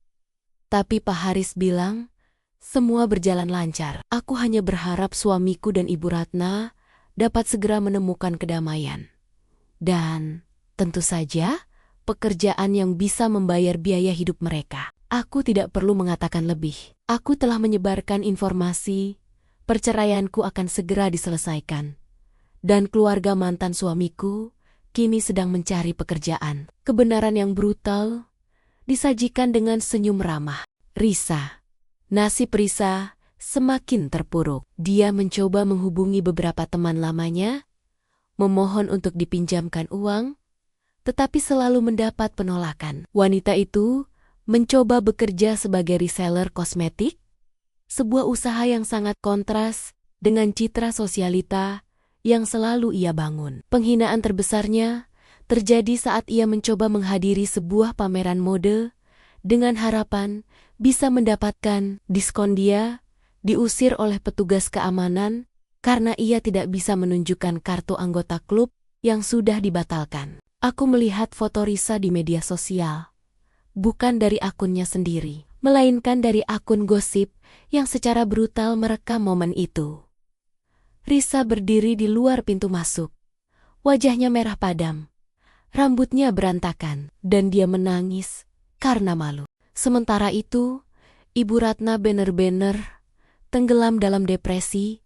Tapi Pak Haris bilang, semua berjalan lancar. Aku hanya berharap suamiku dan Ibu Ratna dapat segera menemukan kedamaian. Dan, tentu saja, pekerjaan yang bisa membayar biaya hidup mereka. Aku tidak perlu mengatakan lebih. Aku telah menyebarkan informasi, perceraianku akan segera diselesaikan. Dan keluarga mantan suamiku kini sedang mencari pekerjaan. Kebenaran yang brutal disajikan dengan senyum ramah. Risa. Nasib Risa semakin terpuruk. Dia mencoba menghubungi beberapa teman lamanya, memohon untuk dipinjamkan uang, tetapi selalu mendapat penolakan. Wanita itu mencoba bekerja sebagai reseller kosmetik, sebuah usaha yang sangat kontras dengan citra sosialita yang selalu ia bangun. Penghinaan terbesarnya terjadi saat ia mencoba menghadiri sebuah pameran mode dengan harapan bisa mendapatkan diskon. Dia diusir oleh petugas keamanan karena ia tidak bisa menunjukkan kartu anggota klub yang sudah dibatalkan. Aku melihat foto Risa di media sosial, bukan dari akunnya sendiri, melainkan dari akun gosip yang secara brutal merekam momen itu. Risa berdiri di luar pintu masuk. Wajahnya merah padam, rambutnya berantakan, dan dia menangis karena malu. Sementara itu, Ibu Ratna benar-benar tenggelam dalam depresi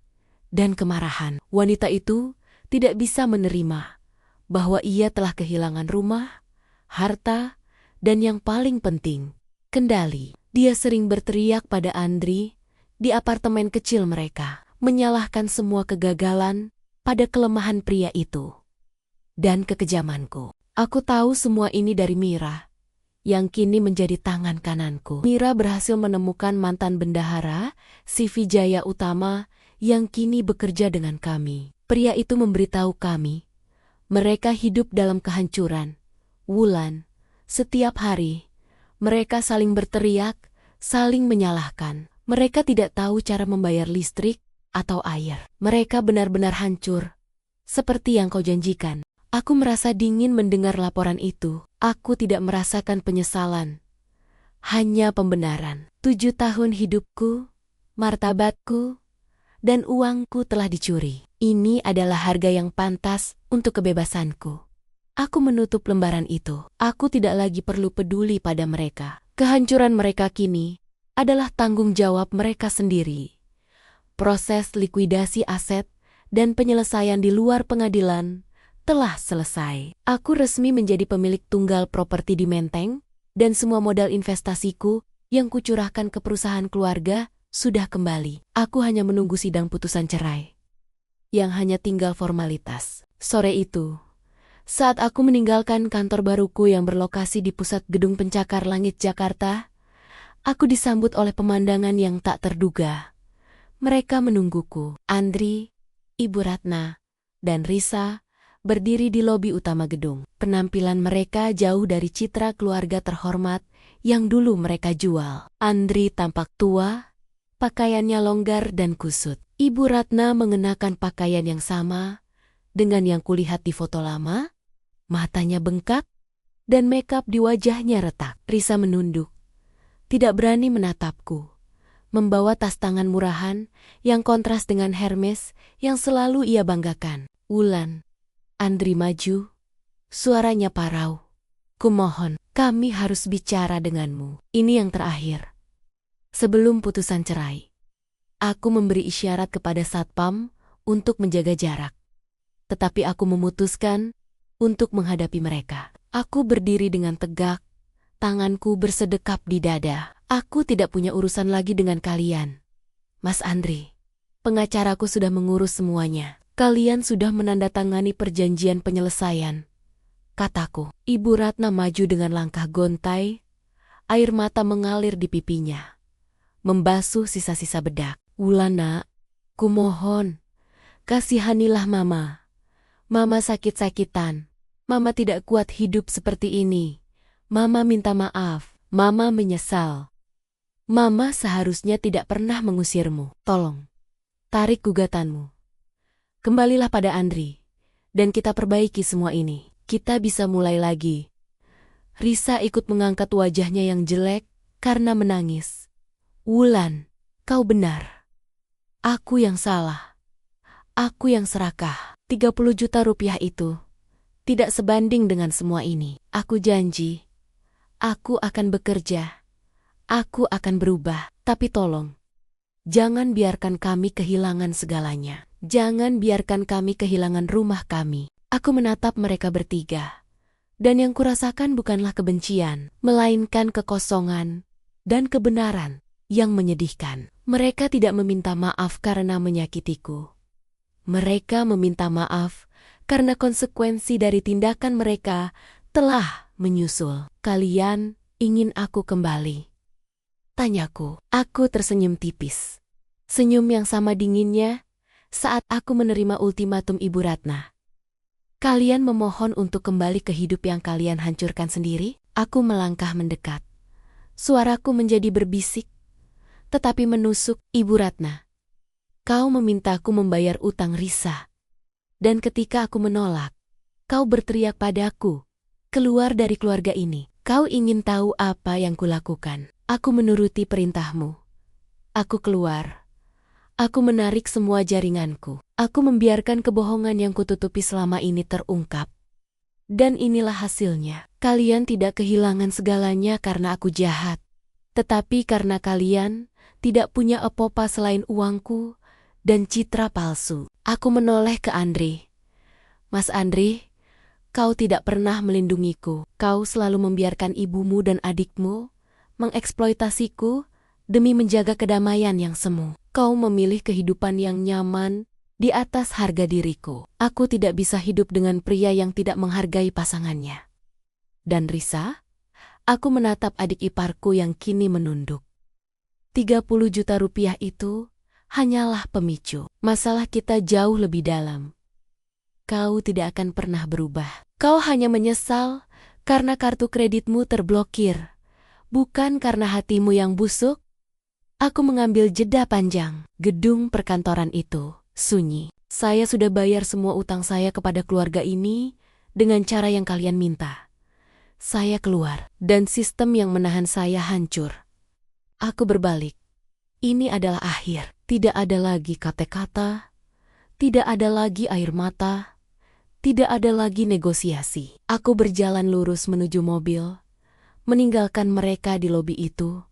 dan kemarahan. Wanita itu tidak bisa menerima bahwa ia telah kehilangan rumah, harta, dan yang paling penting, kendali. Dia sering berteriak pada Andri di apartemen kecil mereka, menyalahkan semua kegagalan pada kelemahan pria itu dan kekejamanku. Aku tahu semua ini dari Mira, yang kini menjadi tangan kananku. Mira berhasil menemukan mantan bendahara, si Vijaya Utama, yang kini bekerja dengan kami. Pria itu memberitahu kami, mereka hidup dalam kehancuran. Wulan, setiap hari, mereka saling berteriak, saling menyalahkan. Mereka tidak tahu cara membayar listrik atau air. Mereka benar-benar hancur, seperti yang kau janjikan. Aku merasa dingin mendengar laporan itu. Aku tidak merasakan penyesalan, hanya pembenaran. 7 tahun hidupku, martabatku, dan uangku telah dicuri. Ini adalah harga yang pantas untuk kebebasanku. Aku menutup lembaran itu. Aku tidak lagi perlu peduli pada mereka. Kehancuran mereka kini adalah tanggung jawab mereka sendiri. Proses likuidasi aset dan penyelesaian di luar pengadilan telah selesai. Aku resmi menjadi pemilik tunggal properti di Menteng, dan semua modal investasiku yang kucurahkan ke perusahaan keluarga sudah kembali. Aku hanya menunggu sidang putusan cerai, yang hanya tinggal formalitas. Sore itu, saat aku meninggalkan kantor baruku yang berlokasi di pusat Gedung Pencakar Langit Jakarta, aku disambut oleh pemandangan yang tak terduga. Mereka menungguku. Andri, Ibu Ratna, dan Risa berdiri di lobi utama gedung. Penampilan mereka jauh dari citra keluarga terhormat yang dulu mereka jual. Andri tampak tua, pakaiannya longgar dan kusut. Ibu Ratna mengenakan pakaian yang sama dengan yang kulihat di foto lama, matanya bengkak, dan makeup di wajahnya retak. Risa menunduk, tidak berani menatapku, membawa tas tangan murahan yang kontras dengan Hermes yang selalu ia banggakan. Wulan, Andri maju, suaranya parau. Kumohon, kami harus bicara denganmu. Ini yang terakhir. Sebelum putusan cerai, aku memberi isyarat kepada Satpam untuk menjaga jarak. Tetapi aku memutuskan untuk menghadapi mereka. Aku berdiri dengan tegak, tanganku bersedekap di dada. Aku tidak punya urusan lagi dengan kalian. Mas Andri, pengacaraku sudah mengurus semuanya. Kalian sudah menandatangani perjanjian penyelesaian, kataku. Ibu Ratna maju dengan langkah gontai, air mata mengalir di pipinya, membasuh sisa-sisa bedak. Wulan nak, kumohon, kasihanilah Mama. Mama sakit-sakitan. Mama tidak kuat hidup seperti ini. Mama minta maaf. Mama menyesal. Mama seharusnya tidak pernah mengusirmu. Tolong, tarik gugatanmu. Kembalilah pada Andri, dan kita perbaiki semua ini. Kita bisa mulai lagi. Risa ikut mengangkat wajahnya yang jelek karena menangis. Wulan, kau benar. Aku yang salah. Aku yang serakah. 30 juta rupiah itu tidak sebanding dengan semua ini. Aku janji, aku akan bekerja. Aku akan berubah. Tapi tolong, jangan biarkan kami kehilangan segalanya. Jangan biarkan kami kehilangan rumah kami. Aku menatap mereka bertiga, dan yang kurasakan bukanlah kebencian, melainkan kekosongan dan kebenaran yang menyedihkan. Mereka tidak meminta maaf karena menyakitiku. Mereka meminta maaf karena konsekuensi dari tindakan mereka telah menyusul. Kalian ingin aku kembali? Tanyaku. Aku tersenyum tipis. Senyum yang sama dinginnya saat aku menerima ultimatum Ibu Ratna. Kalian memohon untuk kembali ke hidup yang kalian hancurkan sendiri? Aku melangkah mendekat. Suaraku menjadi berbisik, tetapi menusuk. Ibu Ratna, kau memintaku membayar utang Risa. Dan ketika aku menolak, kau berteriak padaku, keluar dari keluarga ini. Kau ingin tahu apa yang kulakukan? Aku menuruti perintahmu. Aku keluar. Aku menarik semua jaringanku. Aku membiarkan kebohongan yang kututupi selama ini terungkap. Dan inilah hasilnya. Kalian tidak kehilangan segalanya karena aku jahat. Tetapi karena kalian tidak punya apa-apa selain uangku dan citra palsu. Aku menoleh ke Andre. Mas Andre, kau tidak pernah melindungiku. Kau selalu membiarkan ibumu dan adikmu mengeksploitasiku demi menjaga kedamaian yang semu. Kau memilih kehidupan yang nyaman di atas harga diriku. Aku tidak bisa hidup dengan pria yang tidak menghargai pasangannya. Dan Risa, aku menatap adik iparku yang kini menunduk. 30 juta rupiah itu hanyalah pemicu. Masalah kita jauh lebih dalam. Kau tidak akan pernah berubah. Kau hanya menyesal karena kartu kreditmu terblokir, bukan karena hatimu yang busuk. Aku mengambil jeda panjang. Gedung perkantoran itu sunyi. Saya sudah bayar semua utang saya kepada keluarga ini dengan cara yang kalian minta. Saya keluar, dan sistem yang menahan saya hancur. Aku berbalik. Ini adalah akhir. Tidak ada lagi kata-kata, tidak ada lagi air mata, tidak ada lagi negosiasi. Aku berjalan lurus menuju mobil, meninggalkan mereka di lobi itu,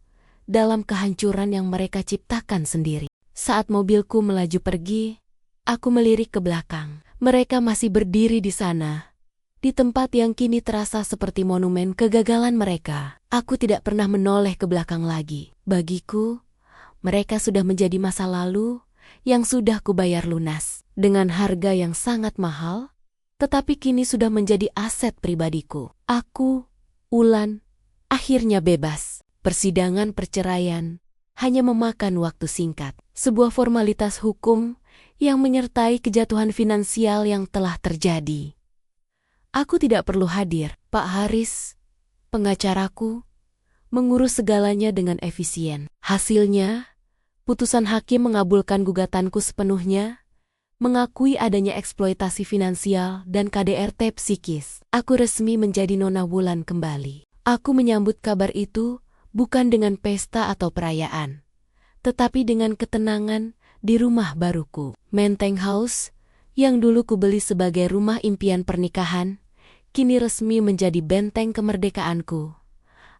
dalam kehancuran yang mereka ciptakan sendiri. Saat mobilku melaju pergi, aku melirik ke belakang. Mereka masih berdiri di sana, di tempat yang kini terasa seperti monumen kegagalan mereka. Aku tidak pernah menoleh ke belakang lagi. Bagiku, mereka sudah menjadi masa lalu yang sudah kubayar lunas dengan harga yang sangat mahal, tetapi kini sudah menjadi aset pribadiku. Aku, Wulan, akhirnya bebas. Persidangan perceraian hanya memakan waktu singkat. Sebuah formalitas hukum yang menyertai kejatuhan finansial yang telah terjadi. Aku tidak perlu hadir. Pak Haris, pengacaraku, mengurus segalanya dengan efisien. Hasilnya, putusan hakim mengabulkan gugatanku sepenuhnya, mengakui adanya eksploitasi finansial dan KDRT psikis. Aku resmi menjadi Nona Wulan kembali. Aku menyambut kabar itu bukan dengan pesta atau perayaan, tetapi dengan ketenangan di rumah baruku. Menteng House, yang dulu kubeli sebagai rumah impian pernikahan, kini resmi menjadi benteng kemerdekaanku.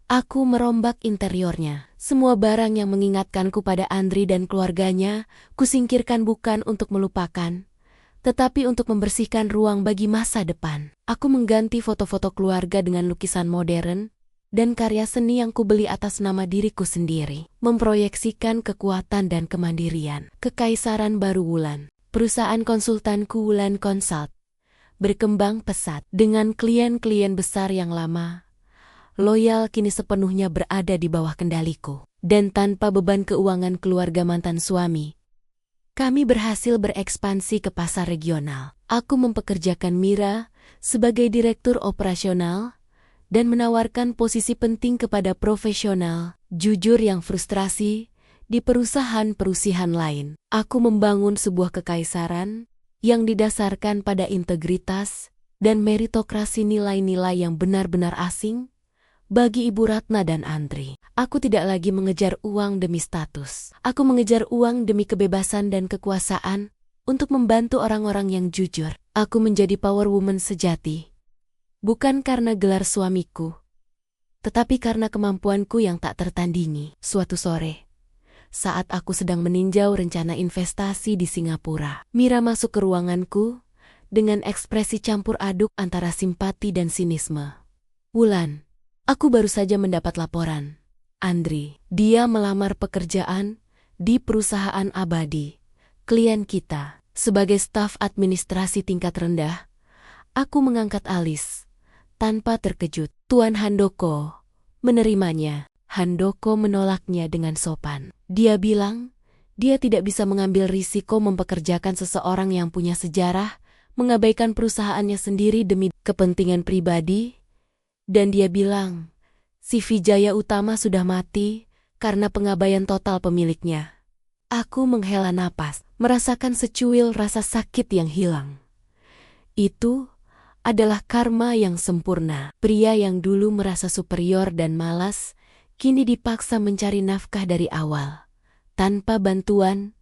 Aku merombak interiornya. Semua barang yang mengingatkanku pada Andri dan keluarganya, kusingkirkan bukan untuk melupakan, tetapi untuk membersihkan ruang bagi masa depan. Aku mengganti foto-foto keluarga dengan lukisan modern, dan karya seni yang kubeli atas nama diriku sendiri, memproyeksikan kekuatan dan kemandirian. Kekaisaran baru Wulan, perusahaan konsultanku Wulan Consult, berkembang pesat dengan klien-klien besar yang lama, loyal kini sepenuhnya berada di bawah kendaliku. Dan tanpa beban keuangan keluarga mantan suami, kami berhasil berekspansi ke pasar regional. Aku mempekerjakan Mira sebagai direktur operasional, dan menawarkan posisi penting kepada profesional, jujur yang frustrasi, di perusahaan-perusahaan lain. Aku membangun sebuah kekaisaran yang didasarkan pada integritas dan meritokrasi, nilai-nilai yang benar-benar asing bagi Ibu Ratna dan Andri. Aku tidak lagi mengejar uang demi status. Aku mengejar uang demi kebebasan dan kekuasaan untuk membantu orang-orang yang jujur. Aku menjadi power woman sejati. Bukan karena gelar suamiku, tetapi karena kemampuanku yang tak tertandingi. Suatu sore, saat aku sedang meninjau rencana investasi di Singapura, Mira masuk ke ruanganku dengan ekspresi campur aduk antara simpati dan sinisme. Wulan, aku baru saja mendapat laporan. Andri. Dia melamar pekerjaan di perusahaan abadi, klien kita. Sebagai staf administrasi tingkat rendah, aku mengangkat alis, tanpa terkejut. Tuan Handoko menerimanya. Handoko menolaknya dengan sopan. Dia bilang, dia tidak bisa mengambil risiko mempekerjakan seseorang yang punya sejarah, mengabaikan perusahaannya sendiri demi kepentingan pribadi. Dan dia bilang, si Vijaya Utama sudah mati karena pengabaian total pemiliknya. Aku menghela napas, merasakan secuil rasa sakit yang hilang. Itu adalah karma yang sempurna. Pria yang dulu merasa superior dan malas, kini dipaksa mencari nafkah dari awal, tanpa bantuan,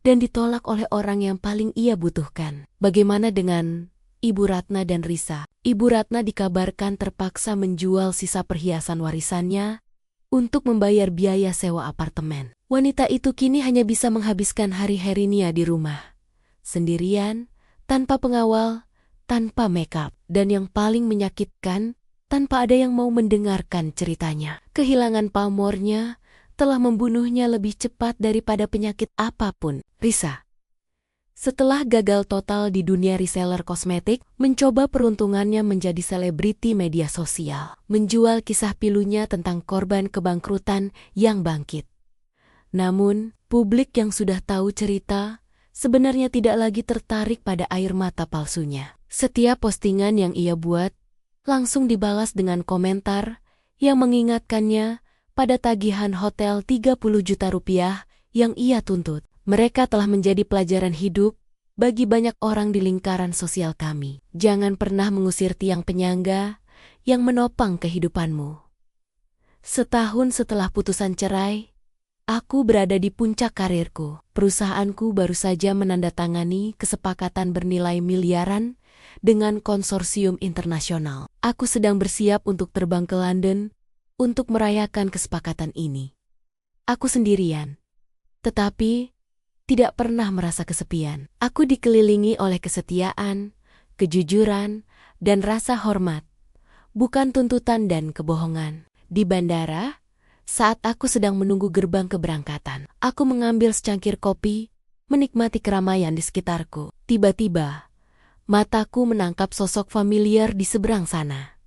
dan ditolak oleh orang yang paling ia butuhkan. Bagaimana dengan Ibu Ratna dan Risa? Ibu Ratna dikabarkan terpaksa menjual sisa perhiasan warisannya untuk membayar biaya sewa apartemen. Wanita itu kini hanya bisa menghabiskan hari-harinya di rumah, sendirian, tanpa pengawal, tanpa make-up, dan yang paling menyakitkan, tanpa ada yang mau mendengarkan ceritanya. Kehilangan pamornya telah membunuhnya lebih cepat daripada penyakit apapun. Risa, setelah gagal total di dunia reseller kosmetik, mencoba peruntungannya menjadi selebriti media sosial, menjual kisah pilunya tentang korban kebangkrutan yang bangkit. Namun, publik yang sudah tahu cerita sebenarnya tidak lagi tertarik pada air mata palsunya. Setiap postingan yang ia buat langsung dibalas dengan komentar yang mengingatkannya pada tagihan hotel 30 juta rupiah yang ia tuntut. Mereka telah menjadi pelajaran hidup bagi banyak orang di lingkaran sosial kami. Jangan pernah mengusir tiang penyangga yang menopang kehidupanmu. Setahun setelah putusan cerai, aku berada di puncak karirku. Perusahaanku baru saja menandatangani kesepakatan bernilai miliaran dengan konsorsium internasional. Aku sedang bersiap untuk terbang ke London untuk merayakan kesepakatan ini. Aku sendirian, tetapi tidak pernah merasa kesepian. Aku dikelilingi oleh kesetiaan, kejujuran, dan rasa hormat, bukan tuntutan dan kebohongan. Di bandara, saat aku sedang menunggu gerbang keberangkatan, aku mengambil secangkir kopi, menikmati keramaian di sekitarku. Tiba-tiba, mataku menangkap sosok familiar di seberang sana.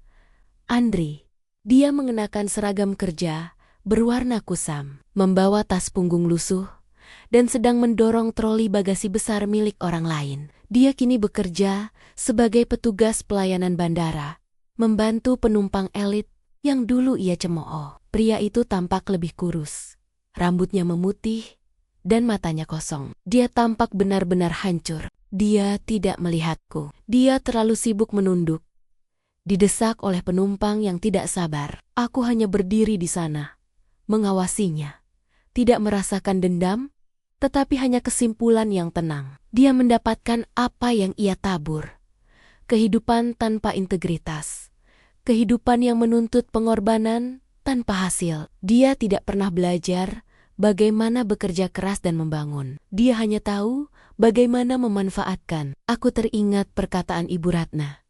Andri. Dia mengenakan seragam kerja berwarna kusam, membawa tas punggung lusuh, dan sedang mendorong troli bagasi besar milik orang lain. Dia kini bekerja sebagai petugas pelayanan bandara, membantu penumpang elit yang dulu ia cemooh. Pria itu tampak lebih kurus, rambutnya memutih, dan matanya kosong. Dia tampak benar-benar hancur. Dia tidak melihatku. Dia terlalu sibuk menunduk, didesak oleh penumpang yang tidak sabar. Aku hanya berdiri di sana, mengawasinya. Tidak merasakan dendam, tetapi hanya kesimpulan yang tenang. Dia mendapatkan apa yang ia tabur. Kehidupan tanpa integritas. Kehidupan yang menuntut pengorbanan tanpa hasil. Dia tidak pernah belajar bagaimana bekerja keras dan membangun. Dia hanya tahu bagaimana memanfaatkan. Aku teringat perkataan Ibu Ratna.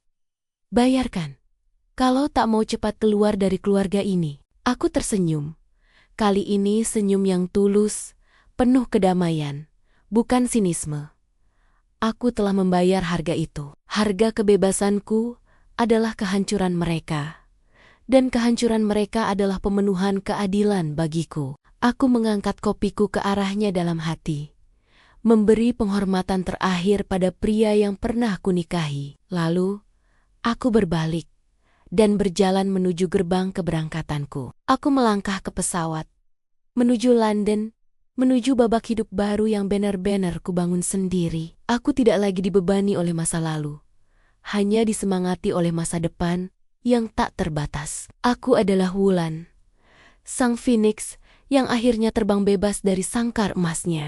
Bayarkan. Kalau tak mau cepat keluar dari keluarga ini. Aku tersenyum. Kali ini senyum yang tulus, penuh kedamaian, bukan sinisme. Aku telah membayar harga itu. Harga kebebasanku adalah kehancuran mereka. Dan kehancuran mereka adalah pemenuhan keadilan bagiku. Aku mengangkat kopiku ke arahnya dalam hati. Memberi penghormatan terakhir pada pria yang pernah kunikahi. Lalu, aku berbalik dan berjalan menuju gerbang keberangkatanku. Aku melangkah ke pesawat, menuju London, menuju babak hidup baru yang benar-benar kubangun sendiri. Aku tidak lagi dibebani oleh masa lalu, hanya disemangati oleh masa depan yang tak terbatas. Aku adalah Wulan, sang Phoenix yang akhirnya terbang bebas dari sangkar emasnya.